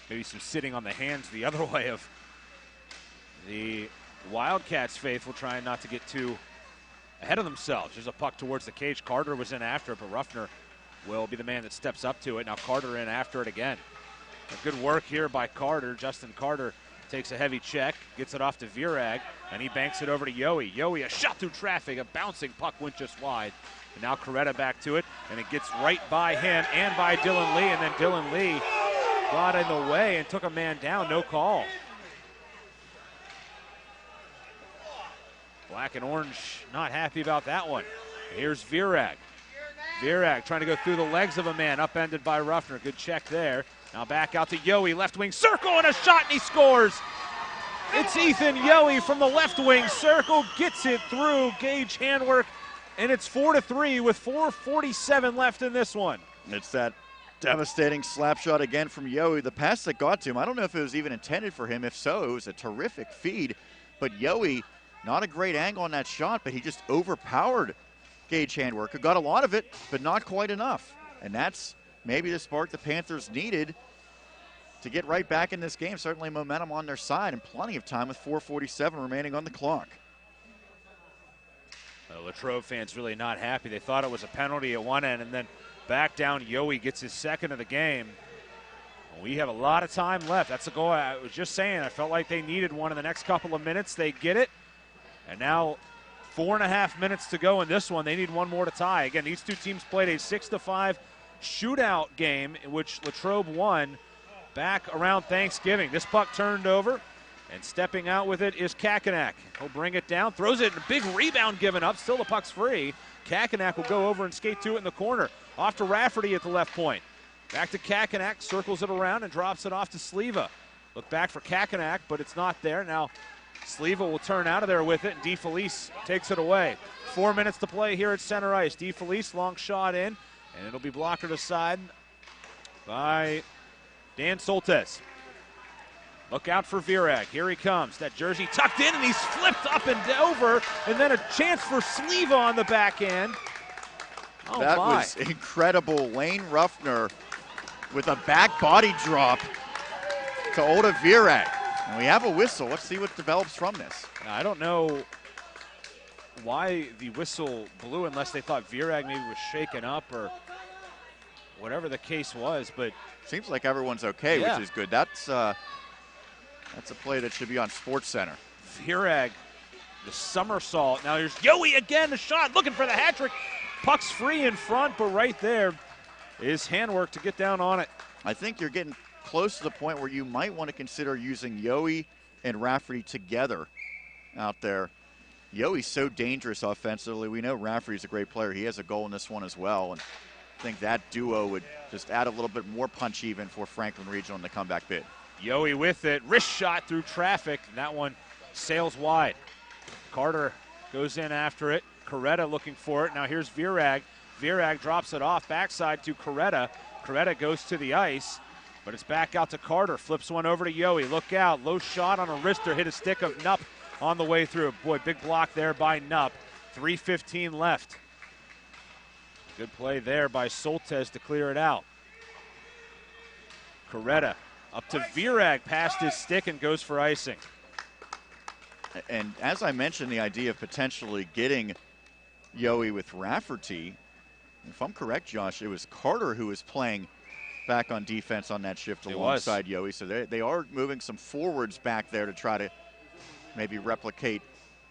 maybe some sitting on the hands the other way of the Wildcats faithful, trying not to get too ahead of themselves. There's a puck towards the cage. Carter was in after it, but Ruffner will be the man that steps up to it. Now Carter in after it again. Good work here by Carter. Justin Carter takes a heavy check, gets it off to Virag, and he banks it over to Yowie. Yowie, a shot through traffic, a bouncing puck went just wide. And now Coretta back to it, and it gets right by him and by Dylan Lee, and then Dylan Lee got in the way and took a man down, no call. Black and orange not happy about that one. Here's Virag. Virag trying to go through the legs of a man, upended by Ruffner. Good check there. Now back out to Yowie, left wing circle, and a shot, and he scores. It's Ethan Yowie from the left wing circle, gets it through Gage handwork, and it's 4-3 with 4:47 left in this one. It's that Devastating slap shot again from Yowie. The pass that got to him, I don't know if it was even intended for him. If so, it was a terrific feed. But Yowie, not a great angle on that shot, but he just overpowered Gage Handwork, who got a lot of it, but not quite enough. And that's maybe the spark the Panthers needed to get right back in this game. Certainly momentum on their side and plenty of time with 4:47 remaining on the clock. Latrobe fans really not happy. They thought it was a penalty at one end, and then back down, Yowie gets his second of the game. We have a lot of time left. That's a goal. I was just saying, I felt like they needed one in the next couple of minutes. They get it. And now 4.5 minutes to go in this one. They need one more to tie. Again, these two teams played a 6-5 shootout game in which Latrobe won back around Thanksgiving. This puck turned over, and stepping out with it is Kakenak. He'll bring it down, throws it, a big rebound given up. Still the puck's free. Kakenak will go over and skate to it in the corner. Off to Rafferty at the left point. Back to Kakenak, circles it around and drops it off to Sleva. Look back for Kakenak, but it's not there. Now Sleva will turn out of there with it, and DeFelice takes it away. 4 minutes to play here at center ice. DeFelice, long shot in, and it'll be blockered aside by Dan Soltes. Look out for Virag. Here he comes. That jersey tucked in, and he's flipped up and over, and then a chance for Sleva on the backhand. Oh, that my. Was incredible. Lane Ruffner with a back body drop to Oda Virag. And we have a whistle. Let's see what develops from this. I don't know why the whistle blew unless they thought Virag maybe was shaken up or whatever the case was, but seems like everyone's okay, yeah, which is good. That's a play that should be on Sports Center. Virag, the somersault. Now here's Yowie again, the shot, looking for the hat trick. Puck's free in front, but right there is Handwork to get down on it. I think you're getting close to the point where you might want to consider using Yowie and Rafferty together out there. Yowie's so dangerous offensively. We know Rafferty's a great player. He has a goal in this one as well, and I think that duo would just add a little bit more punch even for Franklin Regional in the comeback bid. Yowie with it, wrist shot through traffic, and that one sails wide. Carter goes in after it. Coretta looking for it. Now here's Virag. Virag drops it off, backside to Coretta. Coretta goes to the ice, but it's back out to Carter. Flips one over to Yowie. Look out, low shot on a wrister, hit a stick of Nupp on the way through. Boy, big block there by Nupp. 3:15 left. Good play there by Soltes to clear it out. Coretta up to Virag, past his stick and goes for icing. And as I mentioned, the idea of potentially getting Yowie with Rafferty, if I'm correct, Josh, it was Carter who was playing back on defense on that shift alongside Yowie. So they are moving some forwards back there to try to maybe replicate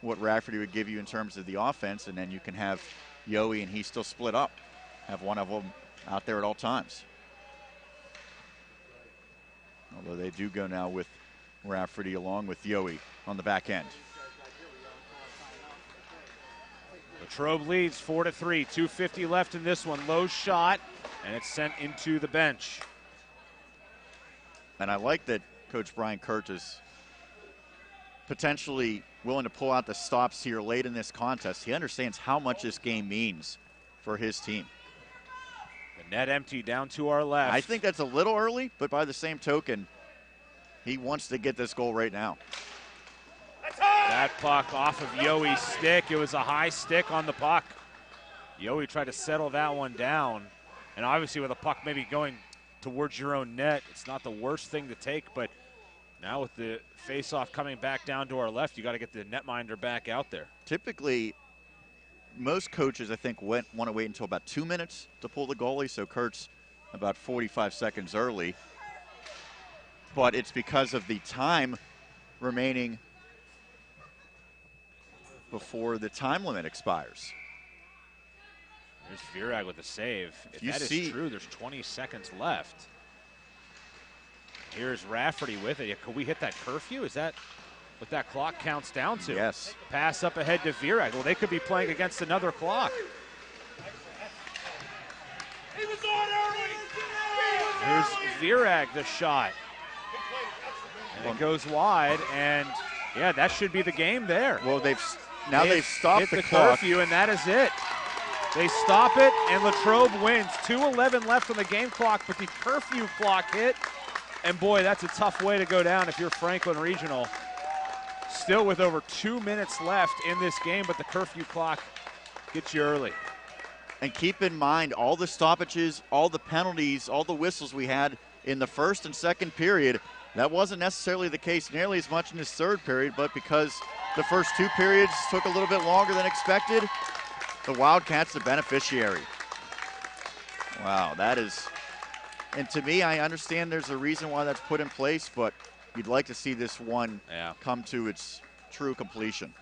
what Rafferty would give you in terms of the offense, and then you can have Yowie and he still split up. Have one of them out there at all times. Although they do go now with Rafferty along with Yowie on the back end. Latrobe leads 4-3, 2:50 left in this one. Low shot, and it's sent into the bench. And I like that Coach Brian Kurt is potentially willing to pull out the stops here late in this contest. He understands how much this game means for his team. The net empty down to our left. I think that's a little early, but by the same token, he wants to get this goal right now. That puck off of Yowie's stick. It was a high stick on the puck. Yowie tried to settle that one down. And obviously with a puck maybe going towards your own net, it's not the worst thing to take, but now with the face-off coming back down to our left, you got to get the netminder back out there. Typically, most coaches, I think, want to wait until about 2 minutes to pull the goalie, so Kurt's about 45 seconds early. But it's because of the time remaining before the time limit expires. There's Virag with the save. If that is true, there's 20 seconds left. Here's Rafferty with it. Could we hit that curfew? Is that what that clock counts down to? Yes. Pass up ahead to Virag. Well, they could be playing against another clock. He was on early. Here's Virag, the shot. And it goes wide, and yeah, that should be the game there. Well, they've stopped hit the clock. curfew, and that is it. They stop it, and Latrobe wins. 2:11 left on the game clock, but the curfew clock hit. And boy, that's a tough way to go down if you're Franklin Regional. Still with over 2 minutes left in this game, but the curfew clock gets you early. And keep in mind, all the stoppages, all the penalties, all the whistles we had in the first and second period, that wasn't necessarily the case nearly as much in this third period, but because the first two periods took a little bit longer than expected, the Wildcats the beneficiary. Wow, that is, and to me, I understand there's a reason why that's put in place, but you'd like to see this one come to its true completion.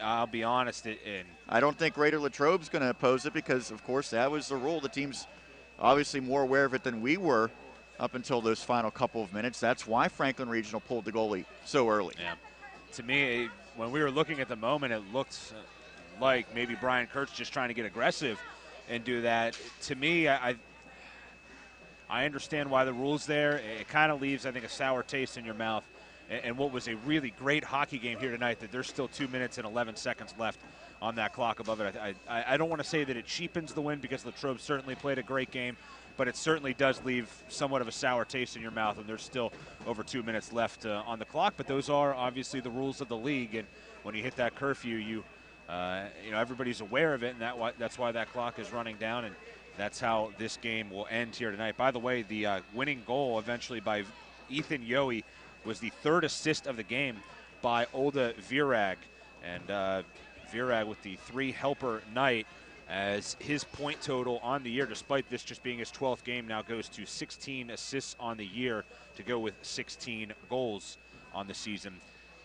I'll be honest, and I don't think Raider Latrobe's going to oppose it because, of course, that was the rule. The team's obviously more aware of it than we were up until those final couple of minutes. That's why Franklin Regional pulled the goalie so early. Yeah. To me, when we were looking at the moment, it looked like maybe Brian Kurtz just trying to get aggressive and do that. To me, I understand why the rule's there. It kind of leaves, I think, a sour taste in your mouth. And what was a really great hockey game here tonight, that there's still 2 minutes and 11 seconds left on that clock above it. I don't want to say that it cheapens the win because Latrobe certainly played a great game, but it certainly does leave somewhat of a sour taste in your mouth, and there's still over 2 minutes left on the clock. But those are obviously the rules of the league, and when you hit that curfew, you know, everybody's aware of it, and that's why that clock is running down, and that's how this game will end here tonight. By the way, the winning goal eventually by Ethan Yohe was the third assist of the game by Olda Virag. And Virag with the 3-helper night, as his point total on the year, despite this just being his 12th game, now goes to 16 assists on the year to go with 16 goals on the season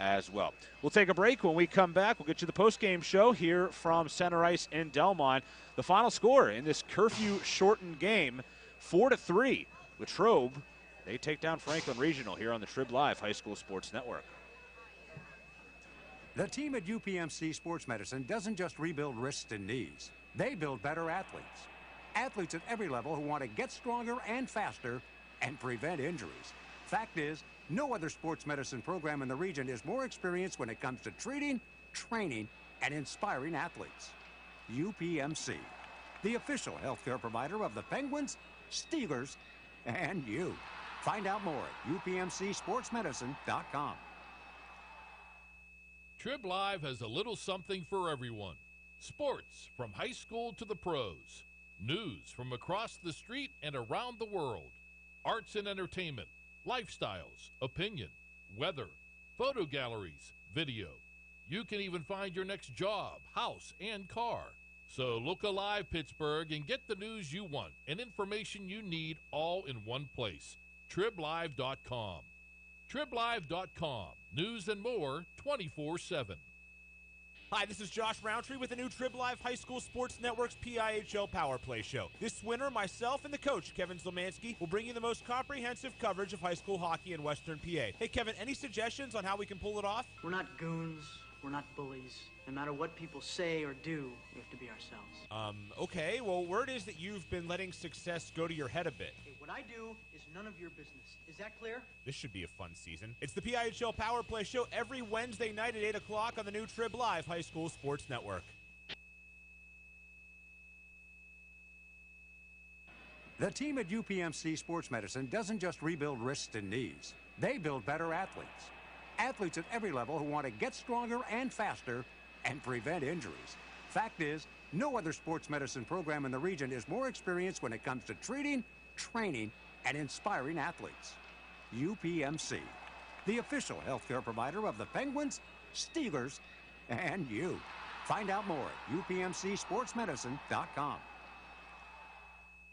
as well. We'll take a break. When we come back, we'll get you the post-game show here from Center Ice in Delmont. The final score in this curfew-shortened game, 4-3. Latrobe, they take down Franklin Regional here on the Trib Live High School Sports Network. The team at UPMC Sports Medicine doesn't just rebuild wrists and knees. They build better athletes. Athletes at every level who want to get stronger and faster and prevent injuries. Fact is, no other sports medicine program in the region is more experienced when it comes to treating, training, and inspiring athletes. UPMC, the official healthcare provider of the Penguins, Steelers, and you. Find out more at upmcsportsmedicine.com. Trib Live has a little something for everyone. Sports from high school to the pros. News from across the street and around the world. Arts and entertainment, lifestyles, opinion, weather, photo galleries, video. You can even find your next job, house, and car. So look alive, Pittsburgh, and get the news you want and information you need all in one place. TribLive.com. TribLive.com. News and more 24/7. Hi, this is Josh Rowntree with the new Trib Live High School Sports Network's PIHL Power Play Show. This winter, myself and the coach, Kevin Zlomansky, will bring you the most comprehensive coverage of high school hockey in Western PA. Hey, Kevin, any suggestions on how we can pull it off? We're not goons. We're not bullies. No matter what people say or do, we have to be ourselves. Okay. Well, word is that you've been letting success go to your head a bit. Hey, what I do is none of your business. Is that clear? This should be a fun season. It's the PIHL Power Play Show every Wednesday night at 8 o'clock on the new Trib Live High School Sports Network. The team at UPMC Sports Medicine doesn't just rebuild wrists and knees. They build better athletes. Athletes at every level who want to get stronger and faster and prevent injuries. Fact is, no other sports medicine program in the region is more experienced when it comes to treating, training, and inspiring athletes. UPMC, the official healthcare provider of the Penguins, Steelers, and you. Find out more at upmcsportsmedicine.com.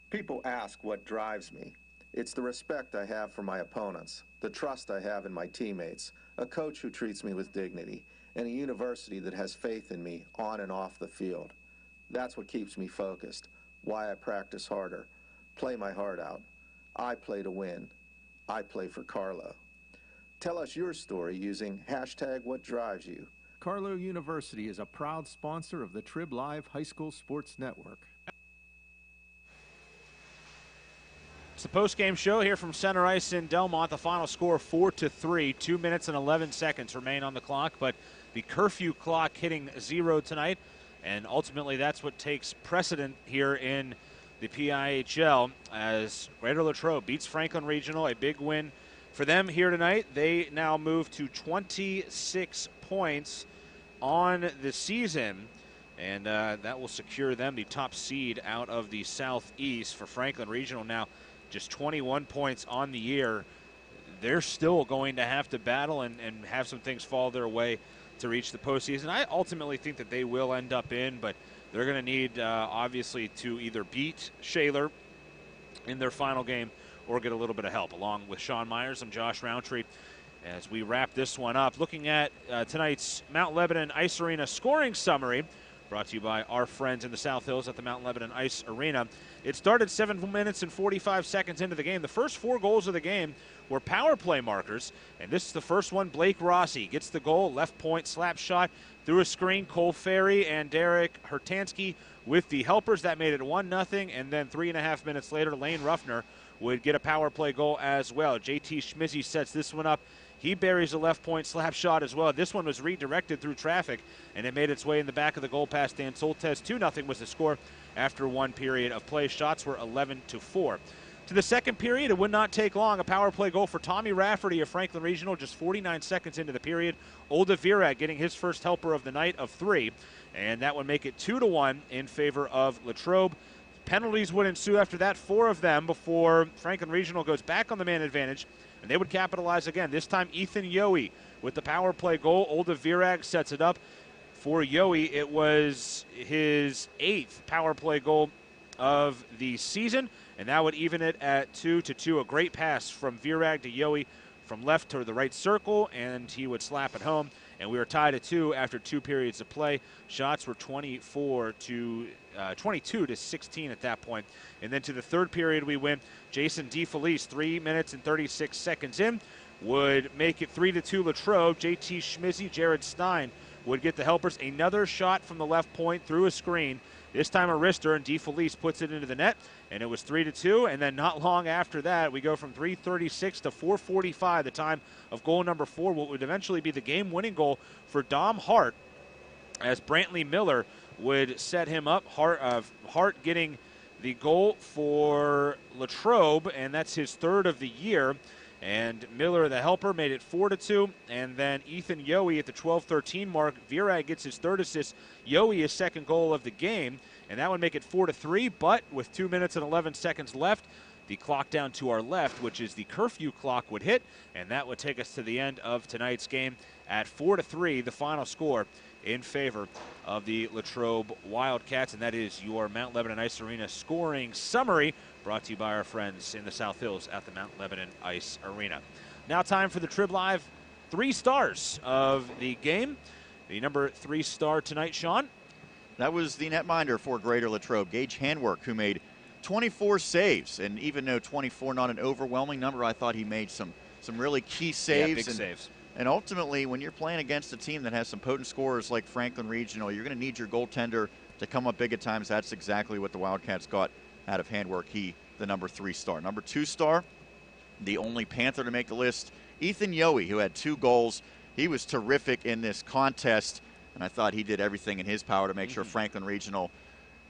People ask what drives me. It's the respect I have for my opponents, the trust I have in my teammates, a coach who treats me with dignity, and a university that has faith in me on and off the field. That's what keeps me focused, why I practice harder, play my heart out. I play to win. I play for Carlo. Tell us your story using #WhatDriveYou. Carlo University is a proud sponsor of the Trib Live High School Sports Network. It's the post-game show here from Center Ice in Delmont. The final score 4-3. 2 minutes and 11 seconds remain on the clock, but the curfew clock hitting 0 tonight And ultimately, that's what takes precedent here in the PIHL as Greater Latrobe beats Franklin Regional, a big win for them here tonight. They now move to 26 points on the season, and that will secure them the top seed out of the Southeast. For Franklin Regional now just 21 points on the year. They're still going to have to battle and have some things fall their way to reach the postseason. I ultimately think that they will end up in, but they're going to need, obviously, to either beat Shaler in their final game or get a little bit of help. Along with Sean Meyers, I'm Josh Rowntree. As we wrap this one up, looking at tonight's Mount Lebanon Ice Arena scoring summary, brought to you by our friends in the South Hills at the Mount Lebanon Ice Arena. It started 7 minutes and 45 seconds into the game. The first 4 goals of the game were power play markers, and this is the first one. Blake Rossi gets the goal, left point slap shot through a screen. Cole Ferry and Derek Hertansky with the helpers. That made it 1-0, and then 3.5 minutes later, Lane Ruffner would get a power play goal as well. JT Schmizzy sets this one up. He buries a left point slap shot as well. This one was redirected through traffic, and it made its way in the back of the goal past Dan Soltes. 2-0 was the score after one period of play. Shots were 11-4. To the second period, it would not take long. A power play goal for Tommy Rafferty of Franklin Regional just 49 seconds into the period. Olda Virak getting his first helper of the night of 3, and that would make it 2-1 in favor of Latrobe. Penalties would ensue after that, 4 of them, before Franklin Regional goes back on the man advantage, and they would capitalize again. This time, Ethan Yohe with the power play goal. Olda Virag sets it up. For Yohe, it was his 8th power play goal of the season, and that would even it at 2-2. A great pass from Virag to Yohe from left to the right circle, and he would slap it home. And we were tied at 2 after 2 periods of play. Shots were 22-16 at that point. And then to the third period, we win. Jason DeFelice, 3 minutes and 36 seconds in, would make it 3-2 Latrobe. JT Schmizzy, Jared Stein would get the helpers. Another shot from the left point through a screen. This time a wrister, and DeFelice puts it into the net, and it was 3-2. And then not long after that, we go from 3:36 to 4:45, the time of goal number 4, what would eventually be the game-winning goal for Dom Hart, as Brantley Miller would set him up. Hart getting the goal for Latrobe, and that's his 3rd of the year. And Miller, the helper, made it 4-2. And then Ethan Yohe at the 12:13 mark. Virag gets his 3rd assist. Yohe his 2nd goal of the game, and that would make it 4-3. But with 2 minutes and 11 seconds left, the clock down to our left, which is the curfew clock, would hit, and that would take us to the end of tonight's game at 4-3, the final score in favor of the Latrobe Wildcats. And that is your Mount Lebanon Ice Arena scoring summary, brought to you by our friends in the South Hills at the Mount Lebanon Ice Arena. Now time for the Trib Live 3 stars of the game. The number 3 star tonight, Sean? That was the netminder for Greater Latrobe, Gage Handwork, who made 24 saves. And even though 24 not an overwhelming number, I thought he made some really key saves. Yeah, big saves. And ultimately, when you're playing against a team that has some potent scorers like Franklin Regional, you're going to need your goaltender to come up big at times. That's exactly what the Wildcats got out of Handwork. He, the number 3 star. Number 2 star, the only Panther to make the list, Ethan Yohe, who had 2 goals. He was terrific in this contest, and I thought he did everything in his power to make sure Franklin Regional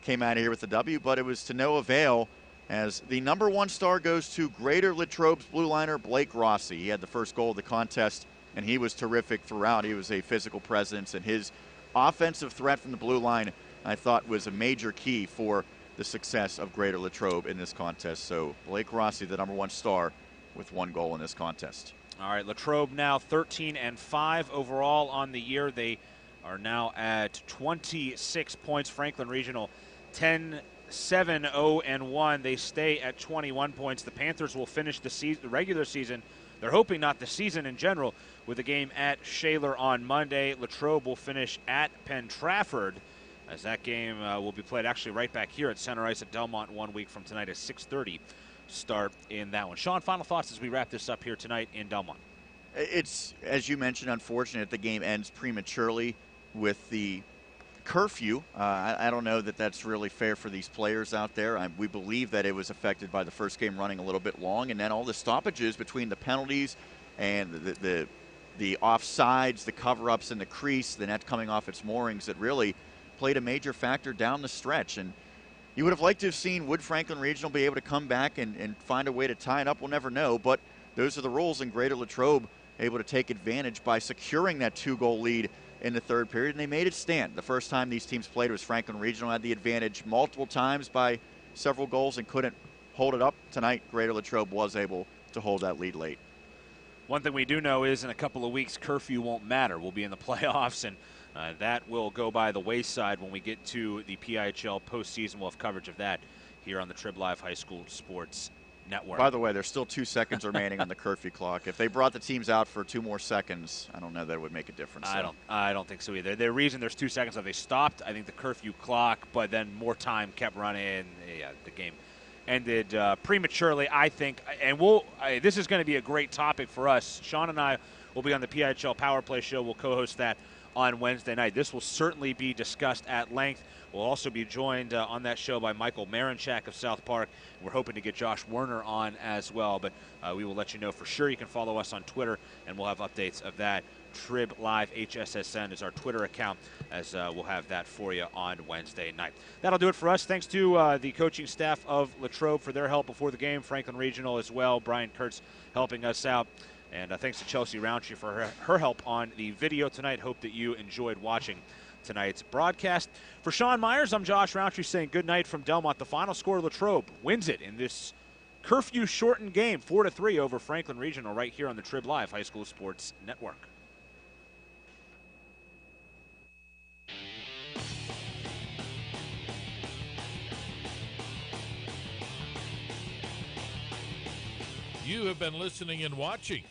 came out of here with the W, but it was to no avail, as the number 1 star goes to Greater Latrobe's blue liner, Blake Rossi. He had the first goal of the contest, and he was terrific throughout. He was a physical presence, and his offensive threat from the blue line, I thought, was a major key for the success of Greater Latrobe in this contest. So Blake Rossi, the number 1 star, with 1 goal in this contest. All right, Latrobe now 13-5 overall on the year. They are now at 26 points. Franklin Regional 10-7-0-1. They stay at 21 points. The Panthers will finish the regular season. They're hoping not the season in general, with a game at Shaler on Monday. Latrobe will finish at Penn Trafford, as that game will be played actually right back here at Center Ice at Delmont 1 week from tonight at 6:30 start in that one. Sean, final thoughts as we wrap this up here tonight in Delmont. It's, as you mentioned, unfortunate the game ends prematurely with the curfew. I don't know that that's really fair for these players out there. We believe that it was affected by the first game running a little bit long, and then all the stoppages between the penalties and the offsides, the cover-ups in the crease, the net coming off its moorings, that really played a major factor down the stretch. And you would have liked to have seen Wood Franklin Regional be able to come back and find a way to tie it up. We'll never know, but those are the rules, and Greater Latrobe able to take advantage by securing that 2-goal lead in the third period, and they made it stand. The first time these teams played was Franklin Regional had the advantage multiple times by several goals and couldn't hold it up. Tonight, Greater Latrobe was able to hold that lead late. One thing we do know is in a couple of weeks, curfew won't matter. We'll be in the playoffs, and that will go by the wayside when we get to the PIHL postseason. We'll have coverage of that here on the Trib Live High School Sports Network. By the way, there's still 2 seconds remaining on the curfew clock. If they brought the teams out for 2 more seconds, I don't know that it would make a difference. I don't think so either. The reason there's 2 seconds that they stopped, I think the curfew clock, but then more time kept running. Yeah, the game ended prematurely, I think. And this is going to be a great topic for us. Sean and I will be on the PIHL Power Play Show. We'll co-host that on Wednesday night. This will certainly be discussed at length. We'll also be joined on that show by Michael Marinchak of South Park. We're hoping to get Josh Werner on as well, but we will let you know for sure. You can follow us on Twitter, and we'll have updates of that. Trib Live HSSN is our Twitter account, as we'll have that for you on Wednesday night. That'll do it for us. Thanks to the coaching staff of Latrobe for their help before the game, Franklin Regional as well, Brian Kurtz helping us out. And thanks to Chelsea Rowntree for her help on the video tonight. Hope that you enjoyed watching tonight's broadcast. For Sean Meyers, I'm Josh Rowntree saying good night from Delmont. The final score, Latrobe wins it in this curfew-shortened game, 4-3 over Franklin Regional right here on the Trib Live High School Sports Network. You have been listening and watching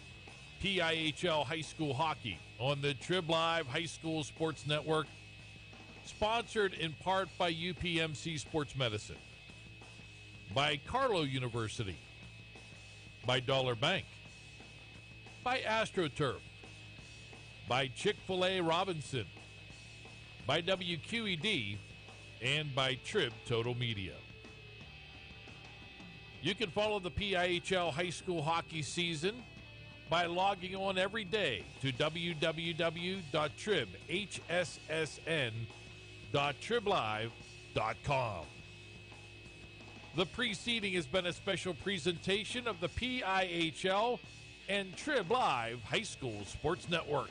PIHL High School Hockey on the Trib Live High School Sports Network, sponsored in part by UPMC Sports Medicine, by Carlo University, by Dollar Bank, by AstroTurf, by Chick-fil-A Robinson, by WQED, and by Trib Total Media. You can follow the PIHL High School Hockey season by logging on every day to www.tribhssn.triblive.com. The preceding has been a special presentation of the PIHL and Trib Live High School Sports Network.